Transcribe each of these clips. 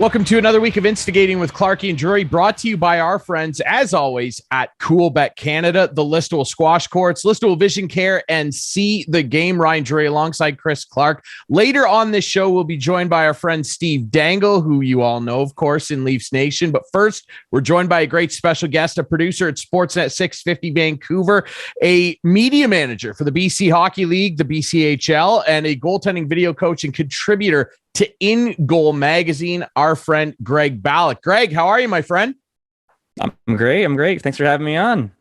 Welcome to another week of Instigating with Clarkey and Drury, brought to you by our friends, as always, at Coolbet Canada, the Listowel Squash Courts, Listowel Vision Care, and See the Game. Ryan Drury alongside Chris Clark. Later on this show, we'll be joined by our friend Steve Dangle, who you all know, of course, in Leafs Nation. But first, we're joined by a great special guest, a producer at Sportsnet 650 Vancouver, a media manager for the BC Hockey League, the BCHL, and a goaltending video coach and contributor to In Goal Magazine, our friend Greg Balloch. Greg, how are you, my friend? I'm great. Thanks for having me on.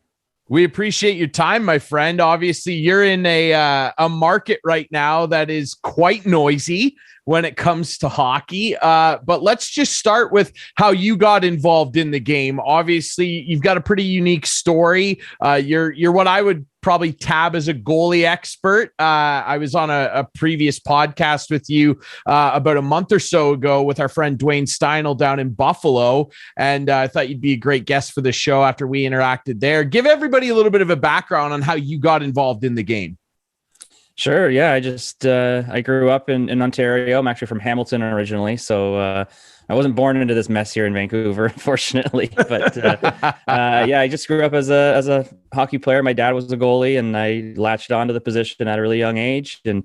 We appreciate your time, my friend. Obviously, you're in a market right now that is quite noisy when it comes to hockey. But let's just start with how you got involved in the game. Obviously, you've got a pretty unique story. You're what I would probably tab as a goalie expert. I was on a previous podcast with you about a month or so ago with our friend Dwayne Steinel down in Buffalo. And I thought you'd be a great guest for the show after we interacted there. Give everybody a little bit of a background on how you got involved in the game. Sure. Yeah. I grew up in Ontario. I'm actually from Hamilton originally. So I wasn't born into this mess here in Vancouver, unfortunately. But I just grew up as a hockey player. My dad was a goalie, and I latched onto the position at a really young age. And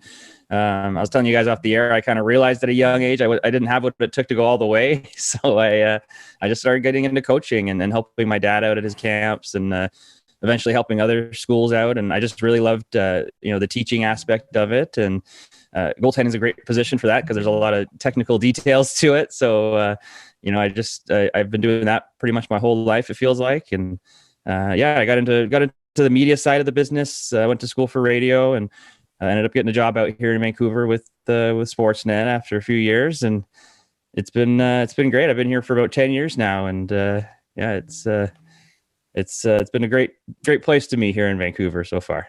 I was telling you guys off the air, I kind of realized at a young age I didn't have what it took to go all the way. So I just started getting into coaching and helping my dad out at his camps, and eventually helping other schools out. And I just really loved, the teaching aspect of it. And goaltending is a great position for that because there's a lot of technical details to it. So, I've been doing that pretty much my whole life, it feels like. And I got into the media side of the business. I went to school for radio, and I ended up getting a job out here in Vancouver with Sportsnet after a few years. And it's been great. I've been here for about 10 years now. And it's been a great place to me here in Vancouver so far.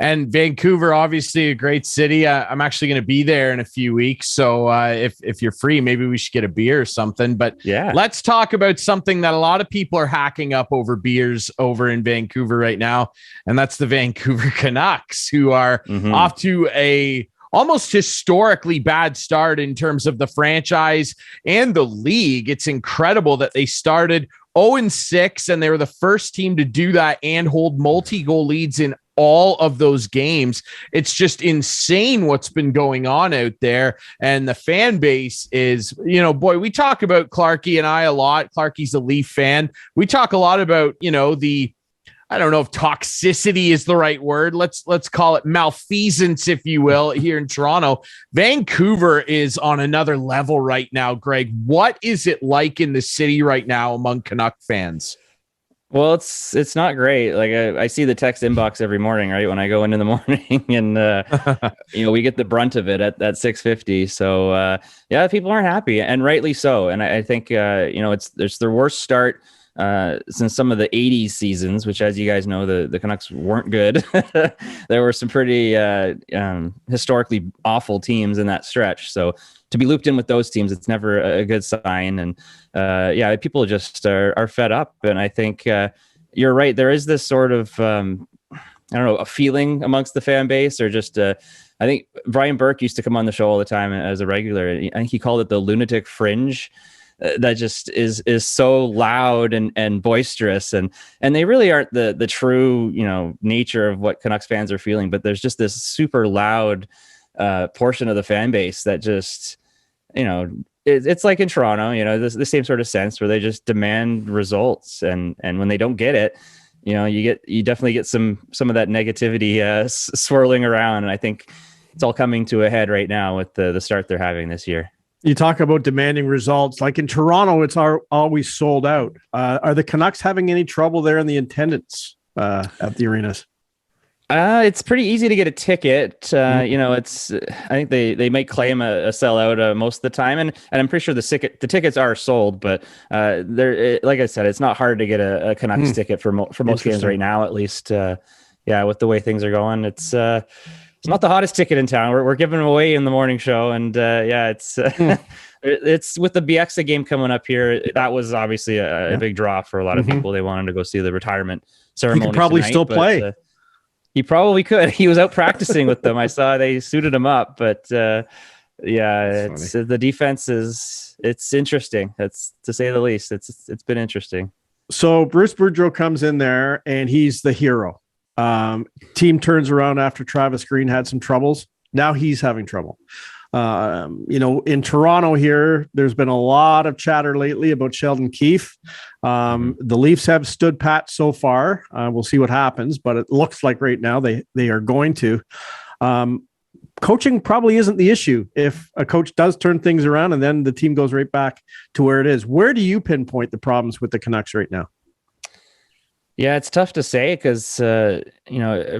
And Vancouver, obviously a great city. I'm actually going to be there in a few weeks. So if you're free, maybe we should get a beer or something. But yeah, let's talk about something that a lot of people are hacking up over beers over in Vancouver right now. And that's the Vancouver Canucks, who are off to a almost historically bad start in terms of the franchise and the league. It's incredible that they started 0-6, and they were the first team to do that and hold multi-goal leads in all of those games. It's just insane what's been going on out there. And the fan base is, we talk about Clarkey and I a lot. Clarkey's a Leaf fan. We talk a lot about, I don't know if toxicity is the right word. Let's call it malfeasance, if you will, here in Toronto. Vancouver is on another level right now, Greg. What is it like in the city right now among Canuck fans? Well, it's not great. Like I see the text inbox every morning, right? When I go in the morning, and we get the brunt of it at 650. So people aren't happy, and rightly so. And I think it's their worst start since some of the 80s seasons, which, as you guys know, the Canucks weren't good. There were some pretty historically awful teams in that stretch. So to be looped in with those teams, it's never a good sign. And people just are fed up. And I think you're right. There is this sort of, a feeling amongst the fan base, or just, I think Brian Burke used to come on the show all the time as a regular. I think he called it the lunatic fringe. That just is so loud and boisterous, and they really aren't the true nature of what Canucks fans are feeling. But there's just this super loud portion of the fan base that just it's like in Toronto, the same sort of sense where they just demand results, and when they don't get it, you definitely get some of that negativity swirling around, and I think it's all coming to a head right now with the start they're having this year. You talk about demanding results. Like in Toronto, it's always sold out. Are the Canucks having any trouble there in the attendance at the arenas? It's pretty easy to get a ticket. It's I think they might claim a sellout most of the time, and I'm pretty sure the tickets are sold. But like I said, it's not hard to get a Canucks ticket for most games right now, at least. With the way things are going, it's not the hottest ticket in town. We're giving them away in the morning show, and it's it's with the Bieksa game coming up here. That was obviously a big draw for a lot of people. They wanted to go see the retirement ceremony. He could probably tonight, still play. He probably could. He was out practicing with them. I saw they suited him up, but Yeah, it's the defense it's interesting. That's to say the least. It's been interesting. So Bruce Boudreau comes in there and he's the hero. Team turns around after Travis Green had some troubles. Now he's having trouble. In Toronto here, there's been a lot of chatter lately about Sheldon Keefe. The Leafs have stood pat so far. We'll see what happens, but it looks like right now they are going to. Coaching probably isn't the issue if a coach does turn things around and then the team goes right back to where it is. Where do you pinpoint the problems with the Canucks right now? Yeah, it's tough to say because, it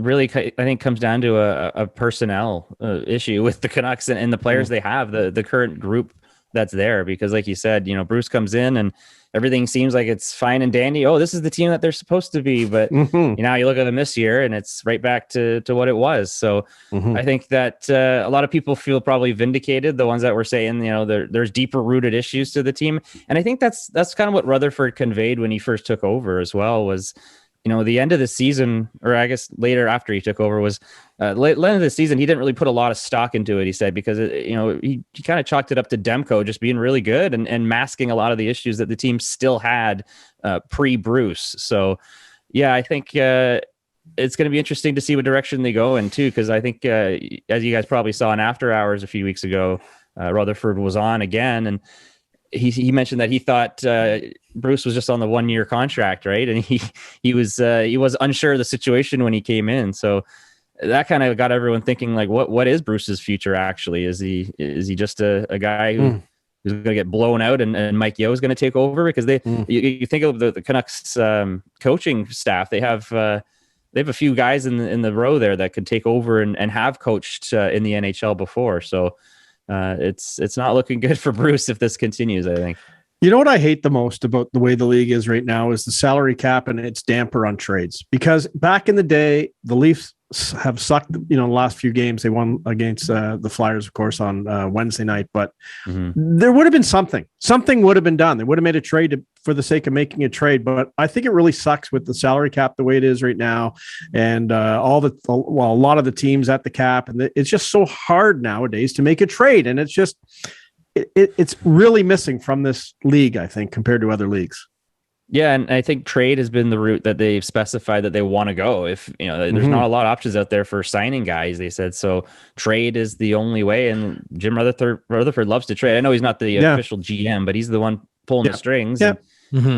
really, I think, comes down to a personnel issue with the Canucks and the players they have, the current group that's there. Because like you said, Bruce comes in and everything seems like it's fine and dandy. Oh, this is the team that they're supposed to be. But now you look at them this year and it's right back to what it was. So I think that a lot of people feel probably vindicated, the ones that were saying, there's deeper rooted issues to the team. And I think that's kind of what Rutherford conveyed when he first took over as well was, the end of the season, or I guess later after he took over was end of the season. He didn't really put a lot of stock into it. He said, because he kind of chalked it up to Demko just being really good and masking a lot of the issues that the team still had pre-Bruce. So yeah, I think it's going to be interesting to see what direction they go in too. Cause I think as you guys probably saw in After Hours a few weeks ago, Rutherford was on again and he mentioned that he thought Bruce was just on the 1-year contract, right? And he was unsure of the situation when he came in. So that kind of got everyone thinking, like, what is Bruce's future actually? Is he just a guy who's going to get blown out and Mike Yeo is going to take over? Because you think of the Canucks coaching staff, they have a few guys in the row there that could take over and have coached in the NHL before. So it's not looking good for Bruce if this continues, I think. You know what I hate the most about the way the league is right now is the salary cap and its damper on trades. Because back in the day, the Leafs have sucked, the last few games. They won against the Flyers, of course, on Wednesday night. But there would have been something. Something would have been done. They would have made a trade for the sake of making a trade. But I think it really sucks with the salary cap the way it is right now. And a lot of the teams at the cap. And it's just so hard nowadays to make a trade. And it's just... It's really missing from this league, I think, compared to other leagues. Yeah, and I think trade has been the route that they've specified that they want to go. If there's not a lot of options out there for signing guys, they said so. Trade is the only way, and Jim Rutherford loves to trade. I know he's not the official GM, but he's the one pulling the strings. Yeah.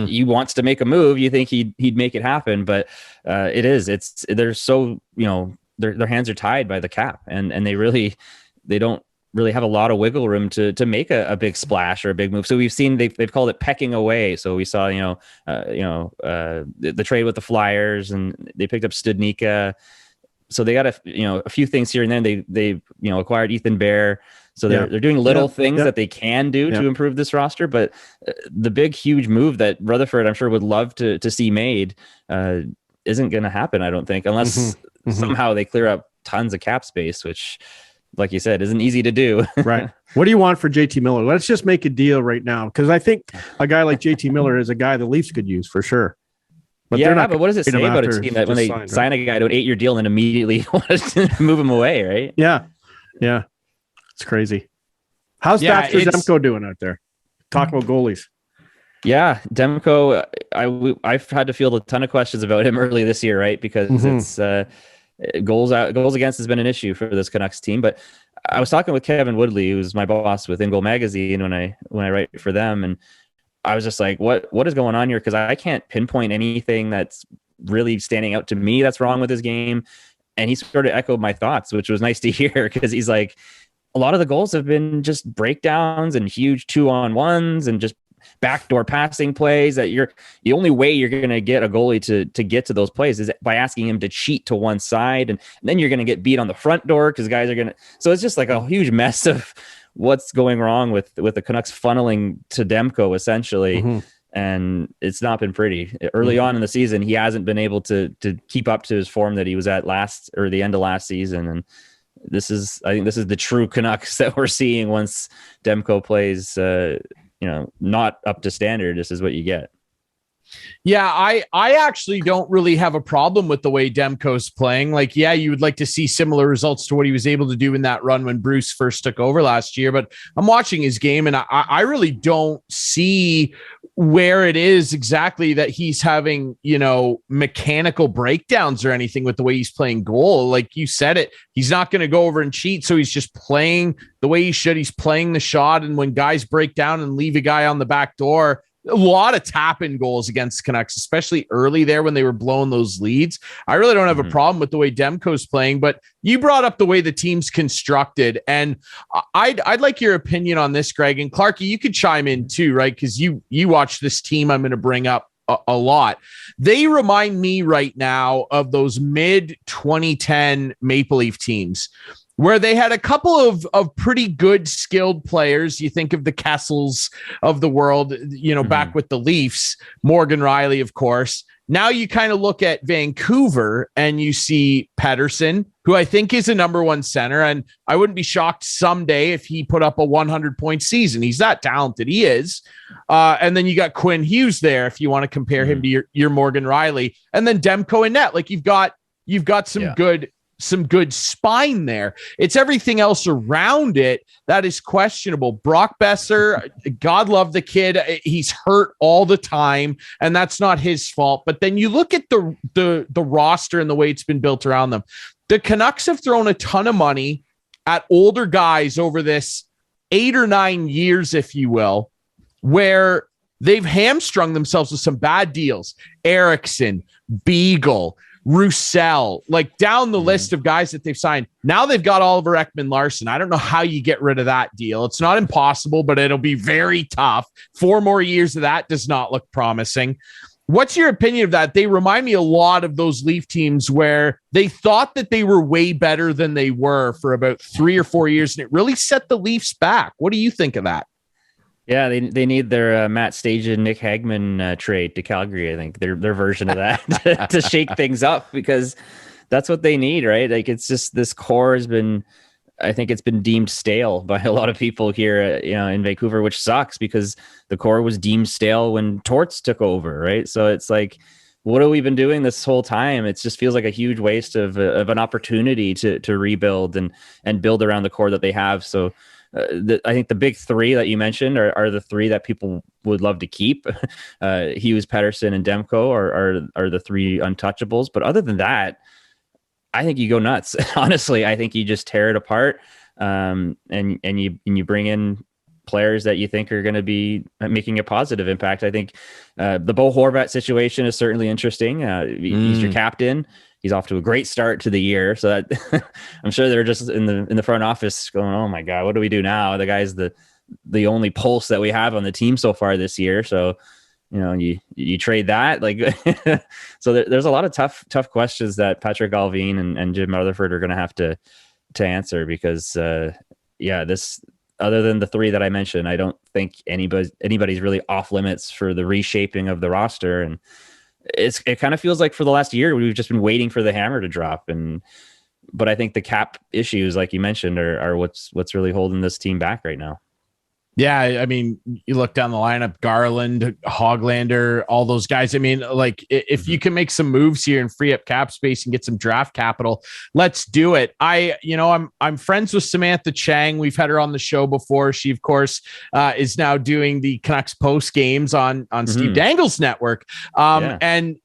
He wants to make a move. You think he'd make it happen, but they're so their hands are tied by the cap, and they don't really have a lot of wiggle room to make a big splash or a big move. So we've seen they've called it pecking away. So we saw the trade with the Flyers, and they picked up Studnicka. So they got a few things here and then. They acquired Ethan Bear. So they're doing little things that they can do to improve this roster. But the big huge move that Rutherford I'm sure would love to see made isn't going to happen. I don't think, unless somehow they clear up tons of cap space, which, like you said, isn't easy to do. Right. What do you want for JT Miller? Let's just make a deal right now. Because I think a guy like JT Miller is a guy the Leafs could use for sure. But but what does it say about a team that when they sign a guy to an 8-year deal and immediately want to move him away, right? Yeah. Yeah. It's crazy. How's Baxter Demko doing out there? Talk about goalies. Yeah, Demko, I've had to field a ton of questions about him early this year, right? Because it's goals against has been an issue for this Canucks team. But I was talking with Kevin Woodley, who's my boss with In Goal Magazine when I write for them, and I was just like, what is going on here? Because I can't pinpoint anything that's really standing out to me that's wrong with his game. And he sort of echoed my thoughts, which was nice to hear, because he's like, a lot of the goals have been just breakdowns and huge 2-on-1s and just backdoor passing plays that the only way you're going to get a goalie to get to those plays is by asking him to cheat to one side. And then you're going to get beat on the front door because guys are going to, so it's just like a huge mess of what's going wrong with the Canucks funneling to Demko essentially. And it's not been pretty. Early on in the season, he hasn't been able to keep up to his form that he was at the end of last season. And I think this is the true Canucks that we're seeing once Demko plays, not up to standard. This is what you get. Yeah, I actually don't really have a problem with the way Demko's playing. Like, yeah, you would like to see similar results to what he was able to do in that run when Bruce first took over last year. But I'm watching his game, and I really don't see where it is exactly that he's having, mechanical breakdowns or anything with the way he's playing goal. Like you said it, he's not going to go over and cheat. So he's just playing the way he should. He's playing the shot. And when guys break down and leave a guy on the back door, a lot of tap-in goals against Canucks, especially early there when they were blowing those leads. I really don't have a problem with the way Demko's playing, but you brought up the way the team's constructed, and I'd like your opinion on this, Greg. And Clarkey, you could chime in too, right? Because you watch this team I'm going to bring up a lot. They remind me right now of those mid-2010 Maple Leaf teams, where they had a couple of pretty good skilled players. You think of the Kessels of the world, back with the Leafs, Morgan Riley, of course. Now you kind of look at Vancouver and you see Pettersson, who I think is a number one center. And I wouldn't be shocked someday if he put up a 100-point season. He's that talented. He is. And then you got Quinn Hughes there, if you want to compare him to your Morgan Riley. And then Demko and net. Like you've got some good spine there. It's everything else around it that is questionable. Brock Besser, God love the kid. He's hurt all the time, and that's not his fault. But then you look at the roster and the way it's been built around them. The Canucks have thrown a ton of money at older guys over this 8 or 9 years, if you will, where they've hamstrung themselves with some bad deals. Eriksson, Beagle, Roussel, like down the list of guys that they've signed. Now they've got Oliver Ekman-Larsson. I don't know how you get rid of that deal. It's not impossible, but it'll be very tough. 4 more years of that does not look promising. What's your opinion of that? They remind me a lot of those Leaf teams where they thought that they were way better than they were for about 3 or 4 years, and it really set the Leafs back. What do you think of that? Yeah, they need their Matt Stajan, Nick Hagman trade to Calgary. I think their version of that to shake things up, because that's what they need, right? Like it's just this core has been, I think it's been deemed stale by a lot of people here, in Vancouver, which sucks because the core was deemed stale when Torts took over, right? So it's like, what have we been doing this whole time? It just feels like a huge waste of an opportunity to rebuild and build around the core that they have. So. I think the big 3 that you mentioned are the 3 that people would love to keep. Hughes, Pettersson, and Demko are the 3 untouchables. But other than that, I think you go nuts. Honestly, I think you just tear it apart, and you bring in players that you think are going to be making a positive impact. I think the Bo Horvat situation is certainly interesting. He's your captain. He's off to a great start to the year. So that I'm sure they're just in the front office going, oh my God, what do we do now? The guy's the only pulse that we have on the team so far this year. So, you trade that, like, so there's a lot of tough questions that Patrick Allvin and Jim Rutherford are going to have to answer, because this, other than the 3 that I mentioned, I don't think anybody's really off limits for the reshaping of the roster. And it kind of feels like for the last year we've just been waiting for the hammer to drop, but I think the cap issues, like you mentioned, are what's really holding this team back right now. Yeah, I mean, you look down the lineup, Garland, Hoglander, all those guys. I mean, like, if you can make some moves here and free up cap space and get some draft capital, let's do it. I'm friends with Samantha Chang. We've had her on the show before. She, of course, is now doing the Canucks post games on Steve Dangle's network. And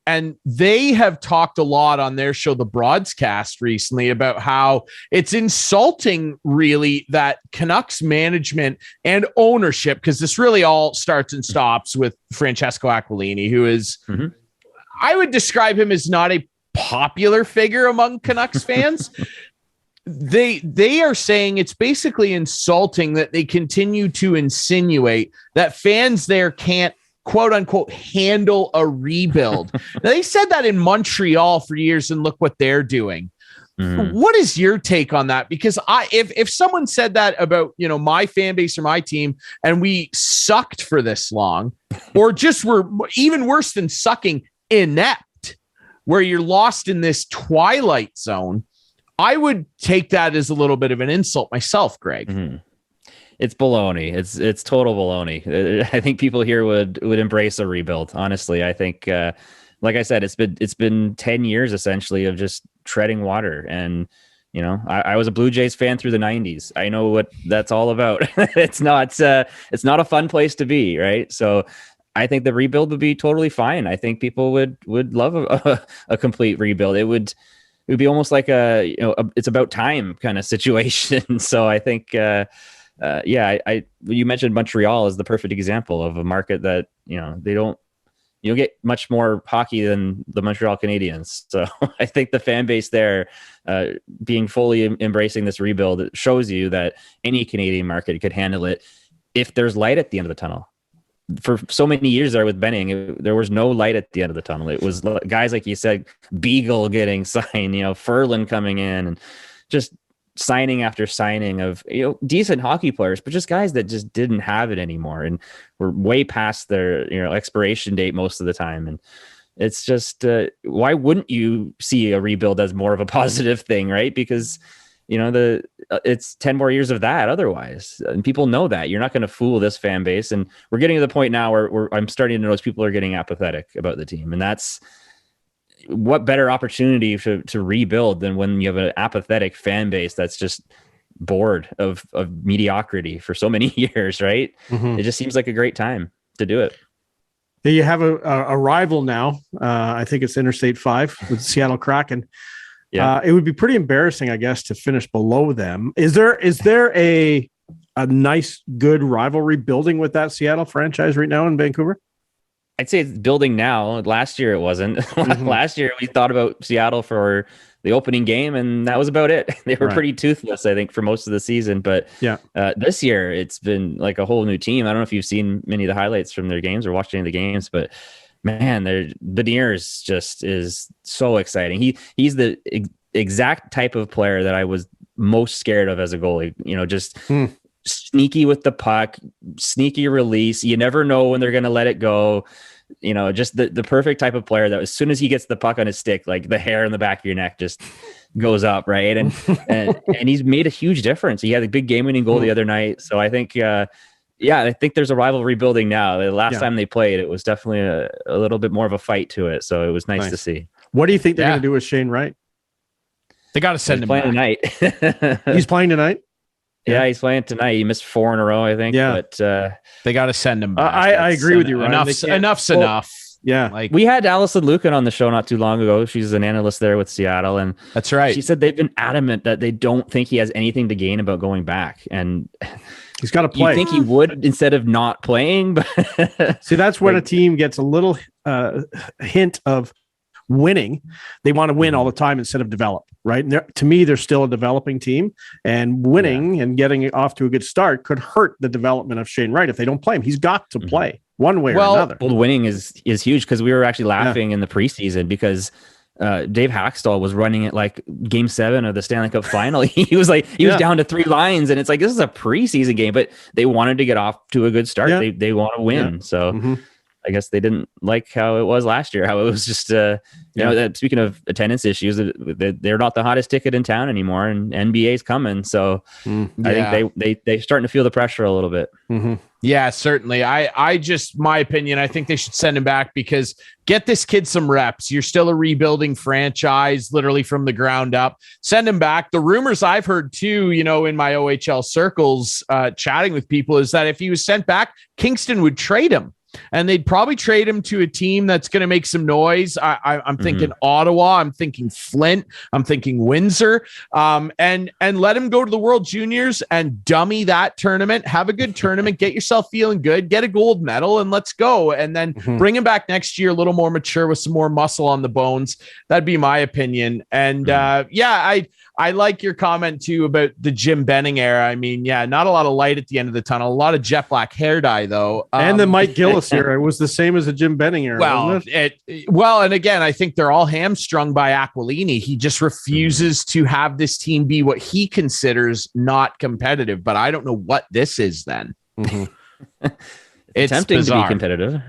they have talked a lot on their show, The Broadcast, recently about how it's insulting, really, that Canucks management and ownership, because this really all starts and stops with Francesco Aquilini, who is, I would describe him as not a popular figure among Canucks fans. They are saying it's basically insulting that they continue to insinuate that fans there can't, quote unquote, handle a rebuild. Now, they said that in Montreal for years, and look what they're doing. What is your take on that? Because if someone said that about, my fan base or my team, and we sucked for this long, or just were even worse than sucking, inept, where you're lost in this twilight zone, I would take that as a little bit of an insult myself, Greg. It's baloney. It's total baloney. I think people here would embrace a rebuild. Honestly, I think, like I said, it's been 10 years essentially of just treading water. And I was a Blue Jays fan through the 90s. I know what that's all about. It's not a fun place to be, right? So I think the rebuild would be totally fine. I think people would love a complete rebuild. It would be almost like it's about time kind of situation. So I think, you mentioned Montreal as the perfect example of a market that, they don't get much more hockey than the Montreal Canadiens. So I think the fan base there being fully embracing this rebuild, it shows you that any Canadian market could handle it if there's light at the end of the tunnel. For so many years there with Benning, there was no light at the end of the tunnel. It was guys like you said, Beagle getting signed, Ferland coming in, and just signing after signing of decent hockey players, but just guys that just didn't have it anymore and were way past their expiration date most of the time. And it's just why wouldn't you see a rebuild as more of a positive thing, right? Because it's 10 more years of that otherwise. And people know that. You're not going to fool this fan base. And we're getting to the point now where I'm starting to notice people are getting apathetic about the team. And that's what better opportunity to rebuild than when you have an apathetic fan base that's just bored of mediocrity for so many years, right? Mm-hmm. It just seems like a great time to do it. You have a rival now. I think it's Interstate 5 with Seattle Kraken. Yeah, it would be pretty embarrassing, I guess, to finish below them. Is there a nice, good rivalry building with that Seattle franchise right now in Vancouver? I'd say it's building now. Last year it wasn't. Mm-hmm. Last year we thought about Seattle for the opening game, and that was about it. They were pretty toothless, I think, for most of the season. But this year it's been like a whole new team. I don't know if you've seen many of the highlights from their games or watched any of the games, but man, Beniers just is so exciting. He's the exact type of player that I was most scared of as a goalie. Just sneaky with the puck, sneaky release. You never know when they're going to let it go. Just the perfect type of player that as soon as he gets the puck on his stick, like the hair in the back of your neck just goes up, right? And he's made a huge difference. He had a big game-winning goal the other night. So I think, I think there's a rivalry building now. The last time they played, it was definitely a little bit more of a fight to it. So it was nice to see. What do you think they're going to do with Shane Wright? They got to send him playing tonight. He's playing tonight? Yeah, he's playing tonight. He missed 4 in a row, I think. Yeah. But they got to send him back. I agree with you, Ryan. Enough's enough. Yeah. We had Allison Lucan on the show not too long ago. She's an analyst there with Seattle. And that's right. She said they've been adamant that they don't think he has anything to gain about going back. And he's got to play. You think he would instead of not playing? But see, that's when a team gets a little hint of winning. They want to win all the time instead of develop, right? And to me, they're still a developing team, and winning and getting off to a good start could hurt the development of Shane Wright if they don't play him. He's got to play one way or another. Well, winning is huge, because we were actually laughing in the preseason because Dave Hackstall was running it like Game 7 of the Stanley Cup Final. He was down to 3 lines, and it's like, this is a preseason game, but they wanted to get off to a good start. Yeah. They want to win. Yeah. So I guess they didn't like how it was last year, how it was just, speaking of attendance issues, they're not the hottest ticket in town anymore, and NBA's coming. So I think they're starting to feel the pressure a little bit. Mm-hmm. Yeah, certainly. My opinion, I think they should send him back, because get this kid some reps. You're still a rebuilding franchise, literally from the ground up. Send him back. The rumors I've heard too, in my OHL circles, chatting with people, is that if he was sent back, Kingston would trade him. And they'd probably trade him to a team that's going to make some noise. I'm thinking Ottawa. I'm thinking Flint. I'm thinking Windsor. And let him go to the World Juniors and dummy that tournament. Have a good tournament. Get yourself feeling good. Get a gold medal, and let's go. And then bring him back next year, a little more mature with some more muscle on the bones. That'd be my opinion. And I like your comment too about the Jim Benning era. I mean, not a lot of light at the end of the tunnel. A lot of jet black hair dye though. And the Mike Gillis era was the same as the Jim Benning era. Wasn't it? And again, I think they're all hamstrung by Aquilini. He just refuses to have this team be what he considers not competitive. But I don't know what this is then. It's tempting bizarre to be competitive.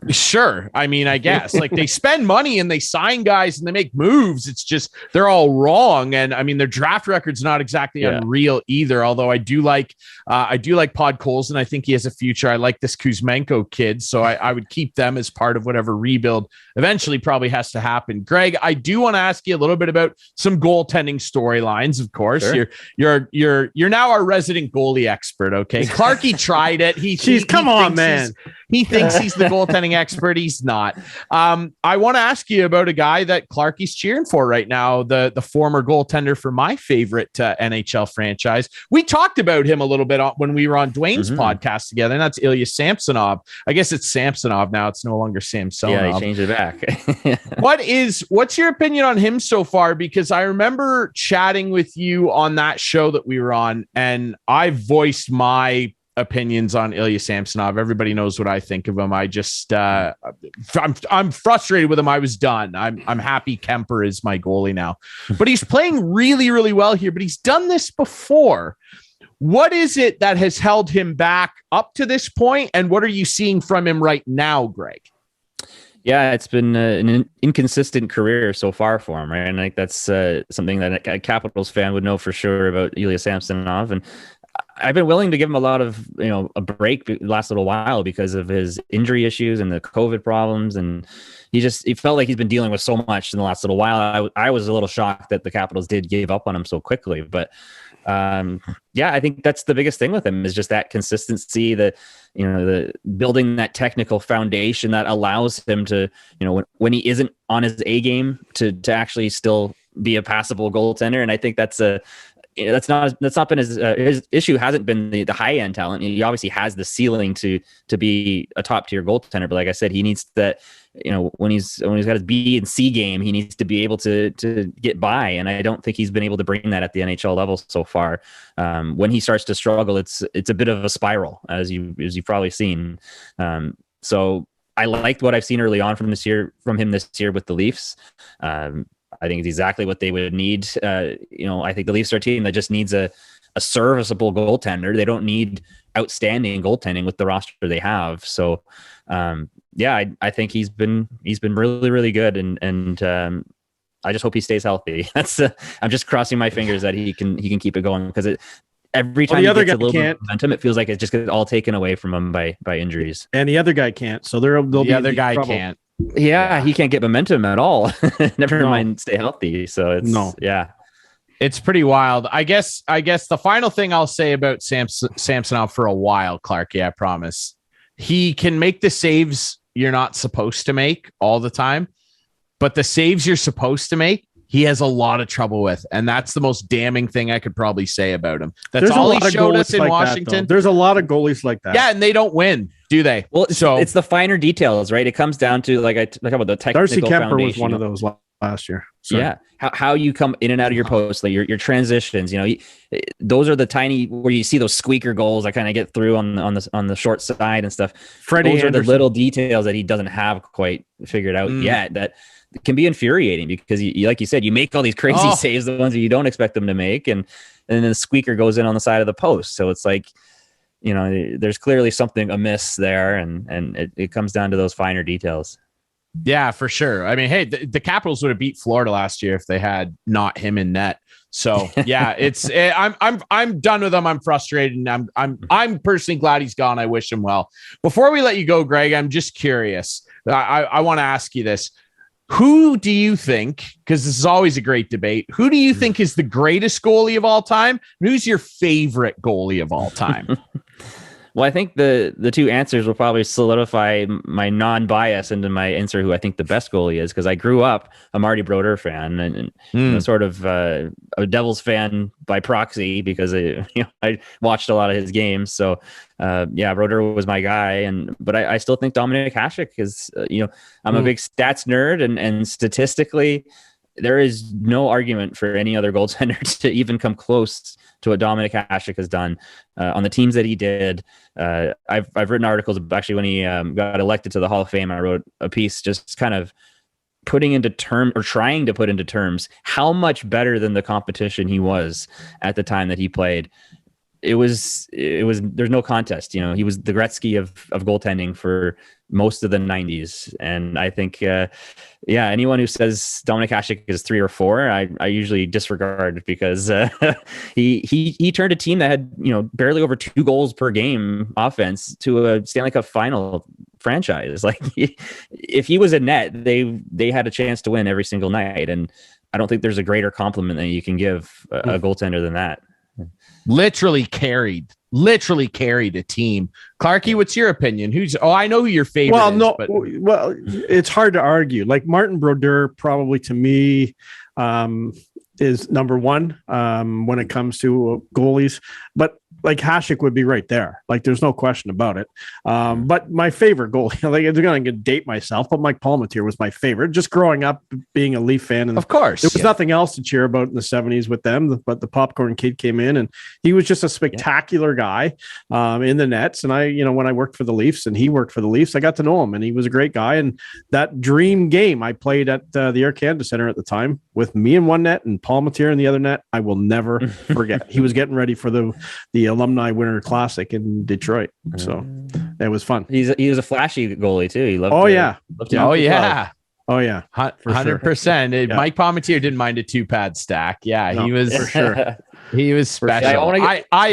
Sure. I mean, I guess like they spend money and they sign guys and they make moves. It's just they're all wrong. And I mean, their draft record's not exactly unreal either. Although I do like Podkolzin. I think he has a future. I like this Kuzmenko kid, so I would keep them as part of whatever rebuild eventually probably has to happen. Greg, I do want to ask you a little bit about some goaltending storylines. Of course, sure. You're now our resident goalie expert. Okay, Clarkey tried it. Come on, man. He thinks he's the goaltending expert. He's not. I want to ask you about a guy that Clarkey's cheering for right now, the former goaltender for my favorite NHL franchise. We talked about him a little bit when we were on Dwayne's podcast together, and that's Ilya Samsonov. I guess it's Samsonov now. It's no longer Samsonov. Yeah, he changed it back. What's your opinion on him so far? Because I remember chatting with you on that show that we were on, and I voiced my opinions on Ilya Samsonov. Everybody knows what I think of him. I just I'm frustrated with him. I was done. I'm happy Kemper is my goalie now. But he's playing really, really well here, but he's done this before. What is it that has held him back up to this point, and what are you seeing from him right now, Greg? Yeah, it's been an inconsistent career so far for him, right? And I think that's something that a Capitals fan would know for sure about Ilya Samsonov. And I've been willing to give him a lot of, a break the last little while because of his injury issues and the COVID problems. And he felt like he's been dealing with so much in the last little while. I was a little shocked that the Capitals did give up on him so quickly. But I think that's the biggest thing with him is just that consistency, the building that technical foundation that allows him to, when he isn't on his A game to actually still be a passable goaltender. And I think that's not been his issue. Hasn't been the high end talent. He obviously has the ceiling to be a top tier goaltender, but like I said, he needs that. When he's got his B and C game, he needs to be able to get by, and I don't think he's been able to bring that at the NHL level so far. When he starts to struggle, it's a bit of a spiral, as you've probably seen. So I liked what I've seen early on from him this year with the Leafs. I think it's exactly what they would need. I think the Leafs are a team that just needs a serviceable goaltender. They don't need outstanding goaltending with the roster they have. So, I think he's been really, really good. And I just hope he stays healthy. I'm just crossing my fingers that he can keep it going, because every time he gets a little bit of momentum, it feels like it just gets all taken away from him by injuries. And the other guy can't. So the other guy can't. Yeah, he can't get momentum at all. Never mind stay healthy. So it's pretty wild. I guess the final thing I'll say about Samsonov for a while, Clarkey, I promise, he can make the saves you're not supposed to make all the time, but the saves you're supposed to make, he has a lot of trouble with, and that's the most damning thing I could probably say about him. That's all he showed us in Washington. There's a lot of goalies like that. Yeah, and they don't win, do they? Well, it's the finer details, right? It comes down to like about the technical Darcy Kemper foundation. Was one of those last year. So. Yeah, how you come in and out of your post, like your transitions. Those are the tiny where you see those squeaker goals that kind of get through on the short side and stuff. Those are the little details that he doesn't have quite figured out yet. That can be infuriating because, like you said, you make all these crazy saves, the ones that you don't expect them to make, and then the squeaker goes in on the side of the post. So it's like, there's clearly something amiss there, and it comes down to those finer details. Yeah, for sure. I mean, hey, the Capitals would have beat Florida last year if they had not him in net. So yeah, I'm done with him. I'm frustrated, and I'm personally glad he's gone. I wish him well. Before we let you go, Greg, I'm just curious. I want to ask you this. Who do you think, because this is always a great debate, who do you think is the greatest goalie of all time? And who's your favorite goalie of all time? Well, I think the two answers will probably solidify my non-bias into my answer who I think the best goalie is, because I grew up a Marty Brodeur fan and sort of a Devils fan by proxy because I watched a lot of his games. So Brodeur was my guy, but I still think Dominik Hasek is I'm a big stats nerd, and statistically there is no argument for any other goaltender to even come close to what Dominik Hasek has done on the teams that he did. I've written articles actually when he got elected to the Hall of Fame. I wrote a piece just kind of putting into terms, or trying to put into terms, how much better than the competition he was at the time that he played. there's no contest. You know, he was the Gretzky of goaltending for most of the 90s. And I think, anyone who says Dominik Hasek is 3 or 4, I usually disregard, because he turned a team that had, you know, barely over 2 goals per game offense to a Stanley Cup final franchise. Like, if he was in net, they had a chance to win every single night. And I don't think there's a greater compliment that you can give a goaltender than that. Literally carried a team. Clarkey, what's your opinion? I know who your favorite is. Well, it's hard to argue. Like, Martin Brodeur, probably to me, is number 1 when it comes to goalies, but like Hasek would be right there. Like, there's no question about it. But my favorite goalie, like, I'm going to date myself, but Mike Palmateer was my favorite. Just growing up being a Leaf fan, and of course, there was nothing else to cheer about in the 70s with them. But the Popcorn Kid came in, and he was just a spectacular guy in the nets. And when I worked for the Leafs and he worked for the Leafs, I got to know him, and he was a great guy. And that dream game I played at the Air Canada Center at the time with me in one net and Palmateer in the other net, I will never forget. He was getting ready for the Alumni Winter Classic in Detroit, so it was fun. He was a flashy goalie too. He loved. Oh yeah. 100%. Mike Palmateer didn't mind a 2-pad stack. Yeah, no, he was for sure. He was special. I want to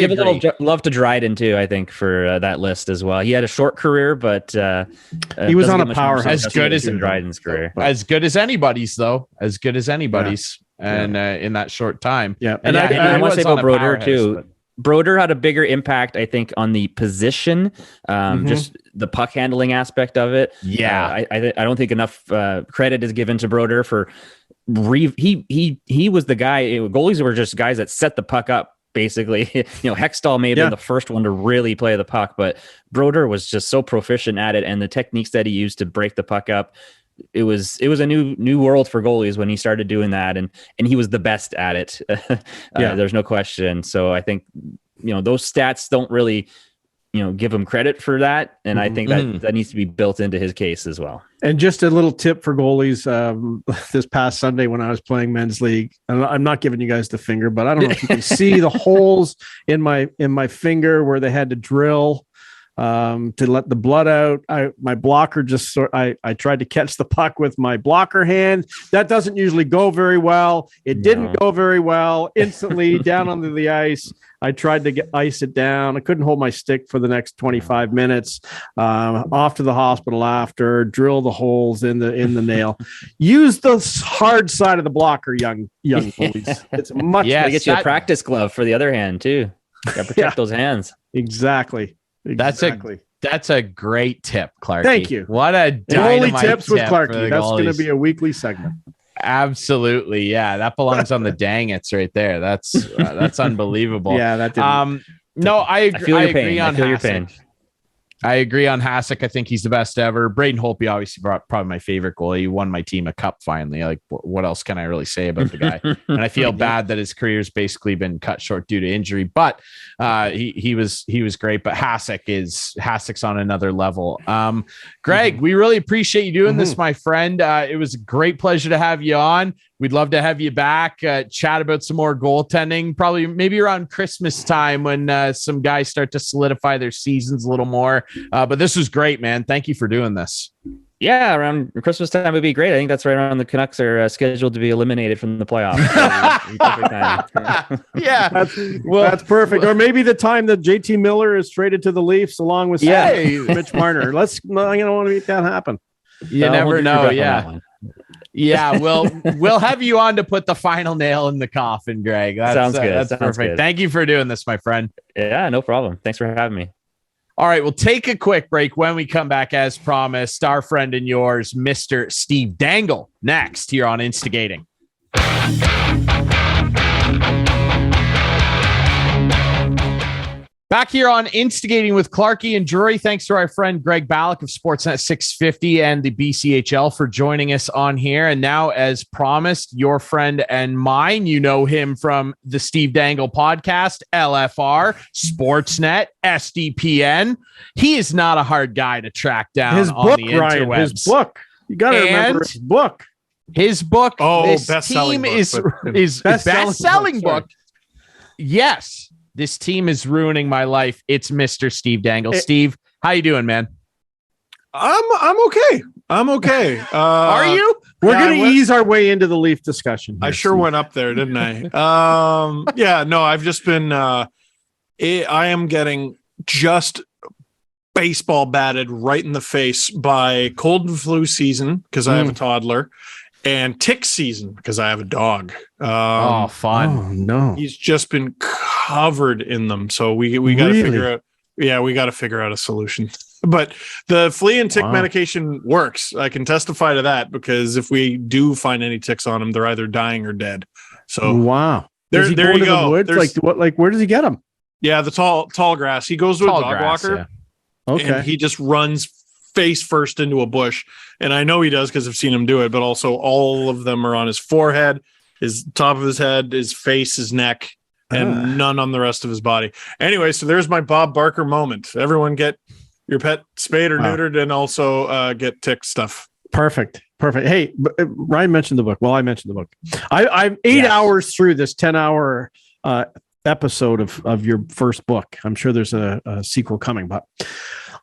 give agree. a little love to Dryden too. I think for that list as well. He had a short career, but he was on a powerhouse. As good as Dryden's career. As good as anybody's, though. As good as anybody's, and in that short time. Yeah, and I want to say about Brodeur too. Brodeur had a bigger impact, I think, on the position, just the puck handling aspect of it. Yeah, I don't think enough credit is given to Brodeur for. He was the guy. Goalies were just guys that set the puck up. Basically, Hextall may have been the first one to really play the puck, but Brodeur was just so proficient at it, and the techniques that he used to break the puck up. It was a new world for goalies when he started doing that, and he was the best at it. There's no question. So I think those stats don't really give him credit for that, and I think that needs to be built into his case as well. And just a little tip for goalies: this past Sunday when I was playing men's league, and I'm not giving you guys the finger, but I don't know if you can see the holes in my finger where they had to drill to let the blood out. My blocker I tried to catch the puck with my blocker hand. That doesn't usually go very well. It didn't go very well. Instantly down onto the ice. I tried to ice it down. I couldn't hold my stick for the next 25 minutes. Off to the hospital after. Drill the holes in the nail. Use the hard side of the blocker, young boys. It's much. Yeah, get you a practice glove for the other hand too. Got to protect those hands. Exactly. That's a great tip, Clarkey. Thank you. What a dynamite tips with Clarkey. That's going to goalies. be a weekly segment. Absolutely, yeah. That belongs on the dang it's right there. That's unbelievable. Yeah, that didn't. No, I agree. I agree on your pain. I agree on Hasek. I think he's the best ever. Braden Holtby, obviously, probably my favorite goalie. He won my team a cup finally. Like, what else can I really say about the guy? And I feel bad that his career's basically been cut short due to injury. But he was great. But Hasek's on another level. Greg, we really appreciate you doing this, my friend. It was a great pleasure to have you on. We'd love to have you back, chat about some more goaltending, probably maybe around Christmas time when some guys start to solidify their seasons a little more. But this was great, man. Thank you for doing this. Yeah, around Christmas time would be great. I think that's right around the Canucks are scheduled to be eliminated from the playoffs. Yeah, that's perfect. Or maybe the time that JT Miller is traded to the Leafs along with Mitch Marner. I don't want to make that happen. You never know. Yeah. Yeah, we'll have you on to put the final nail in the coffin, Greg. Sounds good. That's perfect. Good. Thank you for doing this, my friend. Yeah, no problem. Thanks for having me. All right, we'll take a quick break. When we come back, as promised, our friend and yours, Mr. Steve Dangle, next here on Instigating. Back here on Instigating with Clarkey and Drury. Thanks to our friend Greg Balloch of Sportsnet 650 and the BCHL for joining us on here. And now, as promised, your friend and mine, you know him from the Steve Dangle podcast, LFR, Sportsnet, SDPN. He is not a hard guy to track down on the interwebs. Ryan, his book. You got to remember his book. His book. Oh, this best-selling team book, is best-selling book. Yes. This team is ruining my life. It's Mr. Steve Dangle. Steve, how you doing, man? I'm okay. I'm okay. Are you? We're going to ease our way into the Leaf discussion here, I sure Steve. went up there, didn't I? I've just been, I am getting just baseball batted right in the face by cold and flu season because I have a toddler, and tick season because I have a dog. Fun. Oh, no. He's just been covered in them. So we got to figure out. Yeah, we got to figure out a solution. But the flea and tick medication works. I can testify to that because if we do find any ticks on him, they're either dying or dead. So wow, there you go. Like where does he get them? Yeah, the tall grass. He goes to a dog walker. Yeah. Okay, and he just runs face first into a bush, and I know he does because I've seen him do it. But also, all of them are on his forehead, his top of his head, his face, his neck, and none on the rest of his body. Anyway, so there's my Bob Barker moment. Everyone get your pet spayed or neutered, and also get tick stuff. Perfect. Hey, Ryan mentioned the book. Well, I mentioned the book. I'm 8 hours through this 10-hour episode of your first book. I'm sure there's a sequel coming, but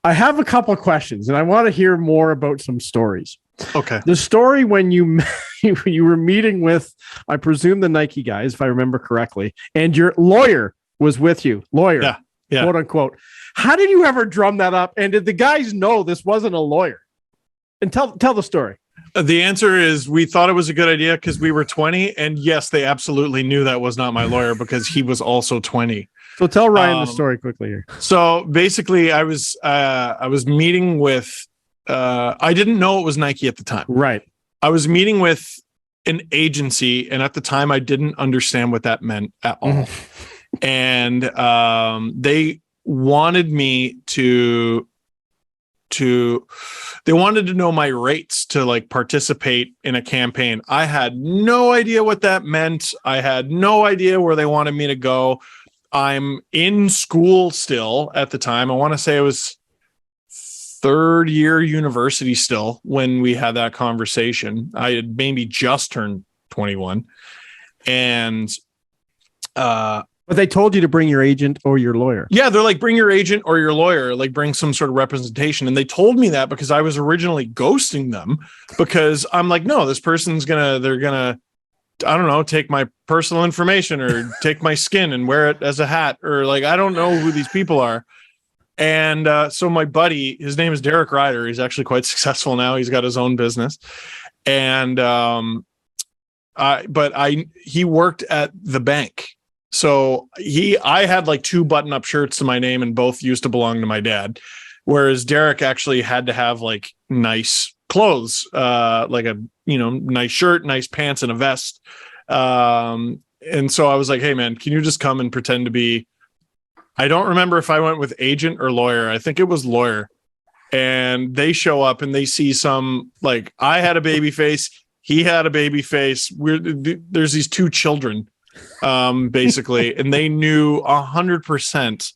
I have a couple of questions, and I want to hear more about some stories. Okay. The story when you were meeting with, I presume, the Nike guys, if I remember correctly, and your lawyer was with you. Lawyer, quote unquote. How did you ever drum that up? And did the guys know this wasn't a lawyer? And tell the story. The answer is we thought it was a good idea because we were 20, and yes, they absolutely knew that was not my lawyer because he was also 20. So tell Ryan the story quickly here. So basically, I was meeting with. I didn't know it was Nike at the time. Right. I was meeting with an agency, and at the time, I didn't understand what that meant at all. And they wanted me they wanted to know my rates to like participate in a campaign. I had no idea what that meant. I had no idea where they wanted me to go. I'm in school still at the time. I want to say it was third year university still when we had that conversation. I had maybe just turned 21, and but they told you to bring your agent or your lawyer. Yeah, they're like, bring your agent or your lawyer, like bring some sort of representation. And they told me that because I was originally ghosting them because I'm like, no, this person's they're gonna, I don't know, take my personal information or take my skin and wear it as a hat, or like, I don't know who these people are. And so my buddy, his name is Derek Ryder. He's actually quite successful now. He's got his own business. And he worked at the bank. So I had like 2 button-up shirts to my name, and both used to belong to my dad. Whereas Derek actually had to have like nice clothes, like a, nice shirt, nice pants, and a vest. And so I was like, hey man, can you just come and pretend to be, I don't remember if I went with agent or lawyer. I think it was lawyer. And they show up and they see some, like, I had a baby face. He had a baby face. There's these 2 children. Basically, and they knew 100%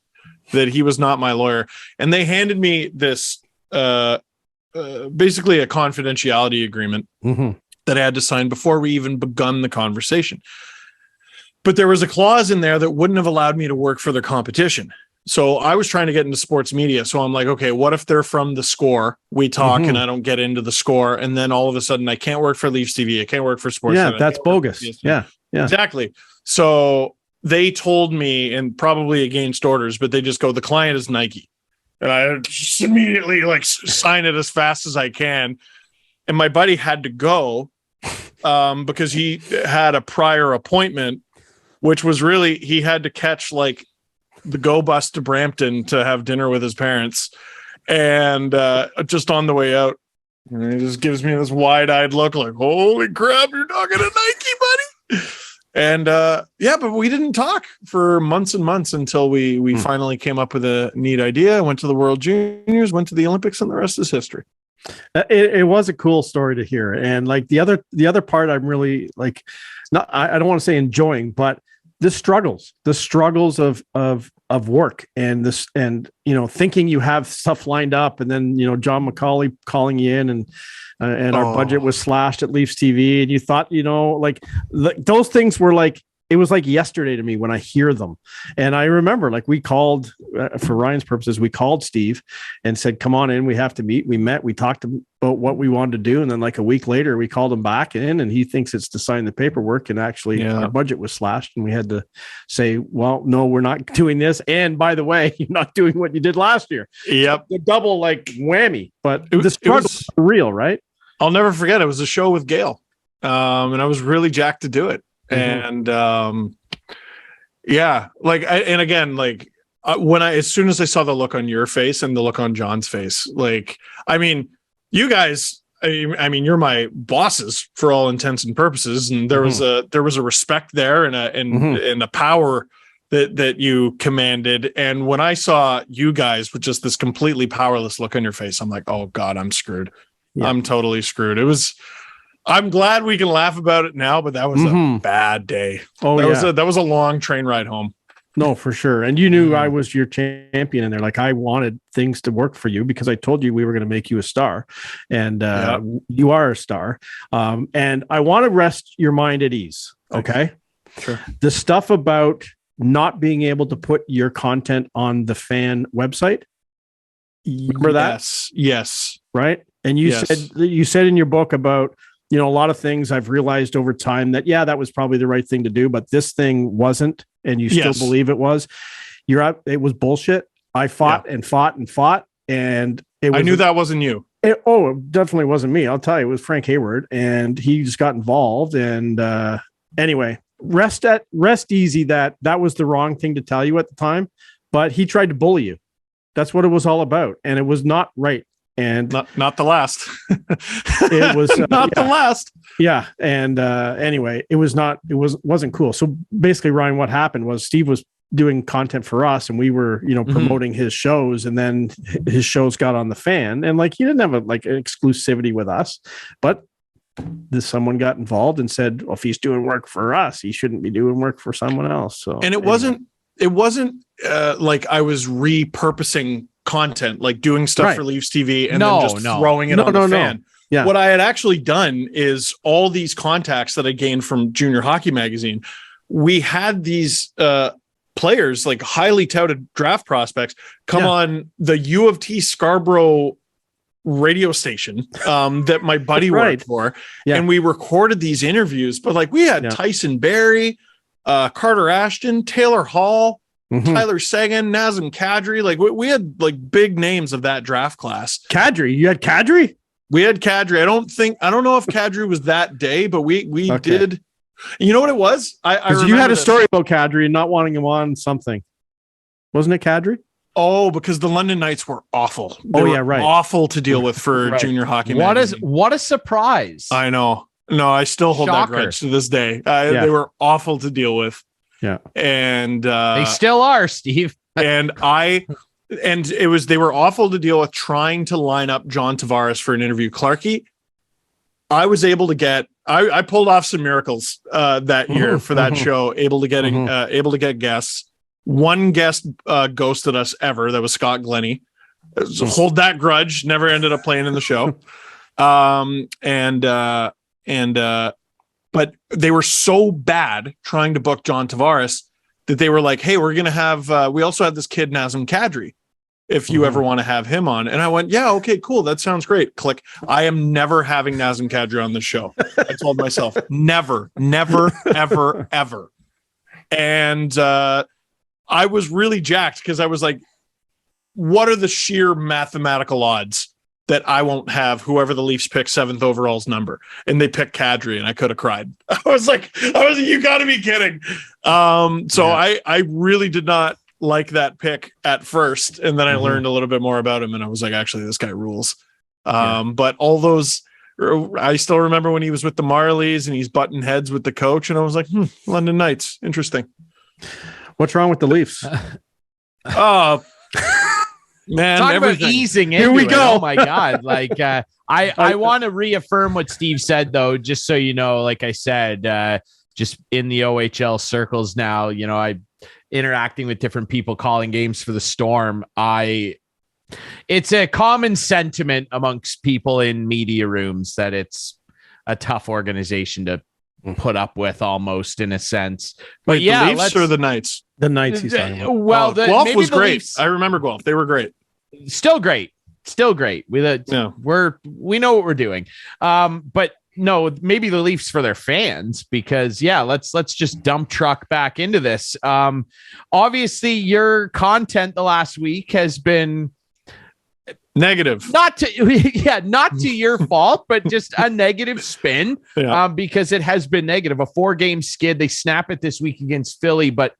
that he was not my lawyer, and they handed me this basically a confidentiality agreement that I had to sign before we even begun the conversation. But there was a clause in there that wouldn't have allowed me to work for their competition. So I was trying to get into sports media. So I'm like, okay, what if they're from the Score? We talk and I don't get into the Score, and then all of a sudden I can't work for Leafs TV. I can't work for Sportsnet. Yeah, that's bogus. Yeah. Exactly. So they told me, and probably against orders, but they just go, the client is Nike. And I just immediately like sign it as fast as I can. And my buddy had to go because he had a prior appointment, which was really, he had to catch like the go bus to Brampton to have dinner with his parents. And just on the way out, and he just gives me this wide-eyed look like, holy crap, you're talking to Nike, buddy. And but we didn't talk for months and months until we finally came up with a neat idea. Went to the World Juniors, went to the Olympics, and the rest is history. It was a cool story to hear. And like the other part, I'm really like, I don't want to say enjoying, but the struggles of work and this, and, thinking you have stuff lined up, and then, John McCauley calling you in, and our budget was slashed at Leafs TV, and you thought, those things were like it was like yesterday to me when I hear them. And I remember, like, we called for Ryan's purposes, we called Steve and said, come on in, we have to meet. We met, we talked about what we wanted to do. And then like a week later, we called him back in, and he thinks it's to sign the paperwork. And actually our budget was slashed, and we had to say, well, no, we're not doing this. And by the way, you're not doing what you did last year. Yep. The double like whammy, but the struggle was real, right? I'll never forget. It was a show with Gail. And I was really jacked to do it. And as soon as I saw the look on your face and the look on John's face, like, I mean, you guys, I mean, you're my bosses for all intents and purposes, and there was a respect there and a power that you commanded. And when I saw you guys with just this completely powerless look on your face, I'm like, oh God, I'm screwed. Yeah. I'm totally screwed. I'm glad we can laugh about it now, but that was a bad day. Oh, that was a long train ride home. No, for sure. And you knew I was your champion in there. Like, I wanted things to work for you because I told you we were going to make you a star, and you are a star. And I want to rest your mind at ease. Okay. Sure. The stuff about not being able to put your content on the fan website. Remember that? Yes. Right. And you said in your book about, a lot of things I've realized over time that, that was probably the right thing to do, but this thing wasn't, and you still believe it was. It was bullshit. I fought and fought and fought, and I knew that wasn't you. It definitely wasn't me. I'll tell you, it was Frank Hayward, and he just got involved. And anyway, rest easy that was the wrong thing to tell you at the time, but he tried to bully you. That's what it was all about, and it was not right. And not the last. It was not the last. Yeah. And anyway, it wasn't cool. So basically, Ryan, what happened was Steve was doing content for us, and we were, promoting his shows, and then his shows got on the fan, and like, he didn't have an exclusivity with us, but someone got involved and said, well, if he's doing work for us, he shouldn't be doing work for someone else. So, and it wasn't like I was repurposing content, like doing stuff for Leafs TV and then just throwing it on the fan. Yeah. What I had actually done is all these contacts that I gained from Junior Hockey Magazine, we had these players, like highly touted draft prospects, come on the U of T Scarborough radio station that my buddy worked for. Yeah. And we recorded these interviews, but like we had Tyson Barrie, Carter Ashton, Taylor Hall, Tyler Seguin, Nazem Kadri. Like we had like big names of that draft class. Kadri, you had Kadri? We had Kadri. I don't know if Kadri was that day, but we did. You know what it was? You had a story about Kadri and not wanting him on something. Wasn't it Kadri? Oh, because the London Knights were awful. They were awful to deal with for Junior Hockey Magazine. What a surprise. I know. No, I still hold that grudge to this day. They were awful to deal with. Yeah. And they still are, Steve. And they were awful to deal with trying to line up John Tavares for an interview. Clarkey, I was able to get, I pulled off some miracles that year for that show, able to get guests. One guest ghosted us ever. That was Scott Glennie. So hold that grudge. Never ended up playing in the show. But they were so bad trying to book John Tavares that they were like, hey, we're going to have, we also had this kid, Nazem Kadri, if you ever want to have him on. And I went, yeah, okay, cool. That sounds great. Click. I am never having Nazem Kadri on the show. I told myself, never, ever, ever. And I was really jacked because I was like, what are the sheer mathematical odds that I won't have whoever the Leafs pick 7th overall's number? And they picked Kadri, and I could have cried. I was like, you gotta be kidding. I really did not like that pick at first. And then I learned a little bit more about him, and I was like, actually, this guy rules. But all those, I still remember when he was with the Marlies and he's butting heads with the coach, and I was like, London Knights, interesting. What's wrong with the Leafs? Man, talk everything. About easing into Here we go. Oh my God. Like I want to reaffirm what Steve said though, just so you know, like I said, just in the OHL circles now, I interacting with different people calling games for the Storm. It's a common sentiment amongst people in media rooms that it's a tough organization to put up with almost in a sense. But the Leafs or the Knights? The Knights he's talking about. Well, Guelph was great. Leafs, I remember Guelph. They were great. Still great. We know what we're doing. But no, maybe the Leafs for their fans, because let's just dump truck back into this. Obviously your content the last week has been negative, not to your fault, but just a negative spin, because it has been negative. A 4-game skid. They snap it this week against Philly, but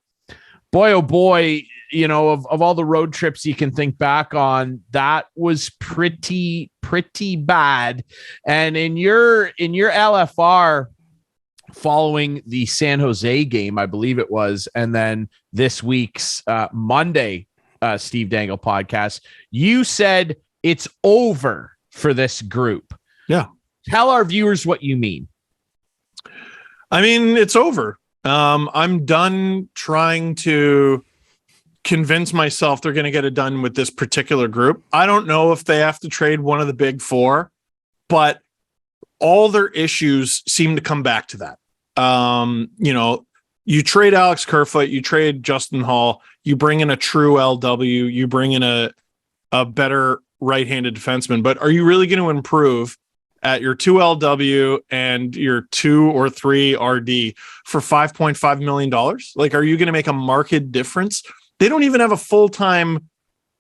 boy, oh boy, of all the road trips you can think back on, that was pretty bad. And in your LFR, following the San Jose game, I believe it was, and then this week's Monday Steve Dangle podcast, you said it's over for this group. Yeah. Tell our viewers what you mean. I mean, it's over. I'm done trying to convince myself they're going to get it done with this particular group. I don't know if they have to trade one of the big four, but all their issues seem to come back to that. You trade Alex Kerfoot, you trade Justin Hall, you bring in a true LW, you bring in a better right-handed defenseman, but are you really going to improve at your 2 LW and your 2 or 3 RD for $5.5 million? Like, are you going to make a marked difference? They don't even have a full-time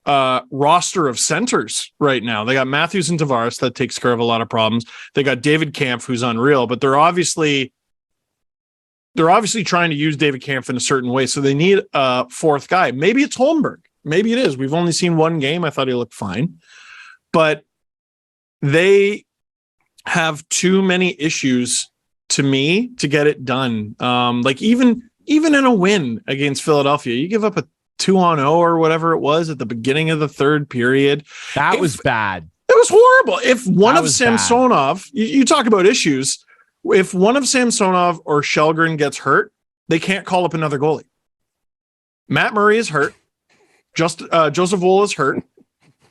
roster of centers right now. They got Matthews and Tavares that takes care of a lot of problems. They got David Kampf, who's unreal, but they're obviously trying to use David Kampf in a certain way. So they need a fourth guy. Maybe it's Holmberg. Maybe it is. We've only seen one game. I thought he looked fine, but they have too many issues to me to get it done. Like even in a win against Philadelphia, you give up a 2-0 or whatever it was at the beginning of the third period. That was bad. It was horrible. If one of Samsonov, you talk about issues, if one of Samsonov or Shelgren gets hurt, they can't call up another goalie. Matt Murray is hurt. Joseph Wool is hurt.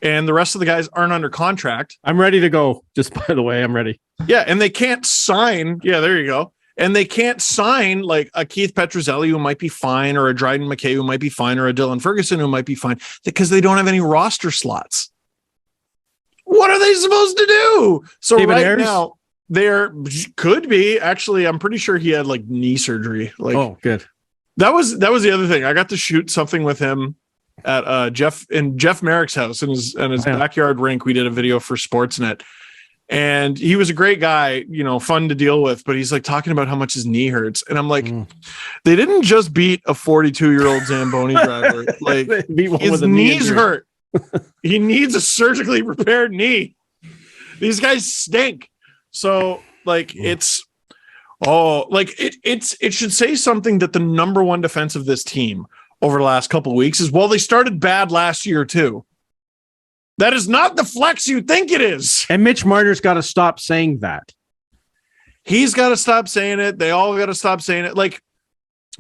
And the rest of the guys aren't under contract. I'm ready to go. Just by the way, I'm ready. Yeah, and they can't sign. Yeah, there you go. And they can't sign like a Keith Petruzzelli who might be fine, or a Dryden McKay who might be fine, or a Dylan Ferguson who might be fine, because they don't have any roster slots. What are they supposed to do? So David right Ayers? Now, there could be. Actually, I'm pretty sure he had like knee surgery. Like, oh, good. That was the other thing. I got to shoot something with him at Jeff Merrick's house in his backyard rink. We did a video for Sportsnet. And he was a great guy, fun to deal with, but he's like talking about how much his knee hurts. And I'm like, they didn't just beat a 42-year-old Zamboni driver. Like, his knees hurt. He needs a surgically repaired knee. These guys stink. So like, it should say something that the number one defense of this team over the last couple of weeks is, well, they started bad last year too. That is not the flex you think it is. And Mitch Marner's got to stop saying that. He's got to stop saying it. They all got to stop saying it. Like,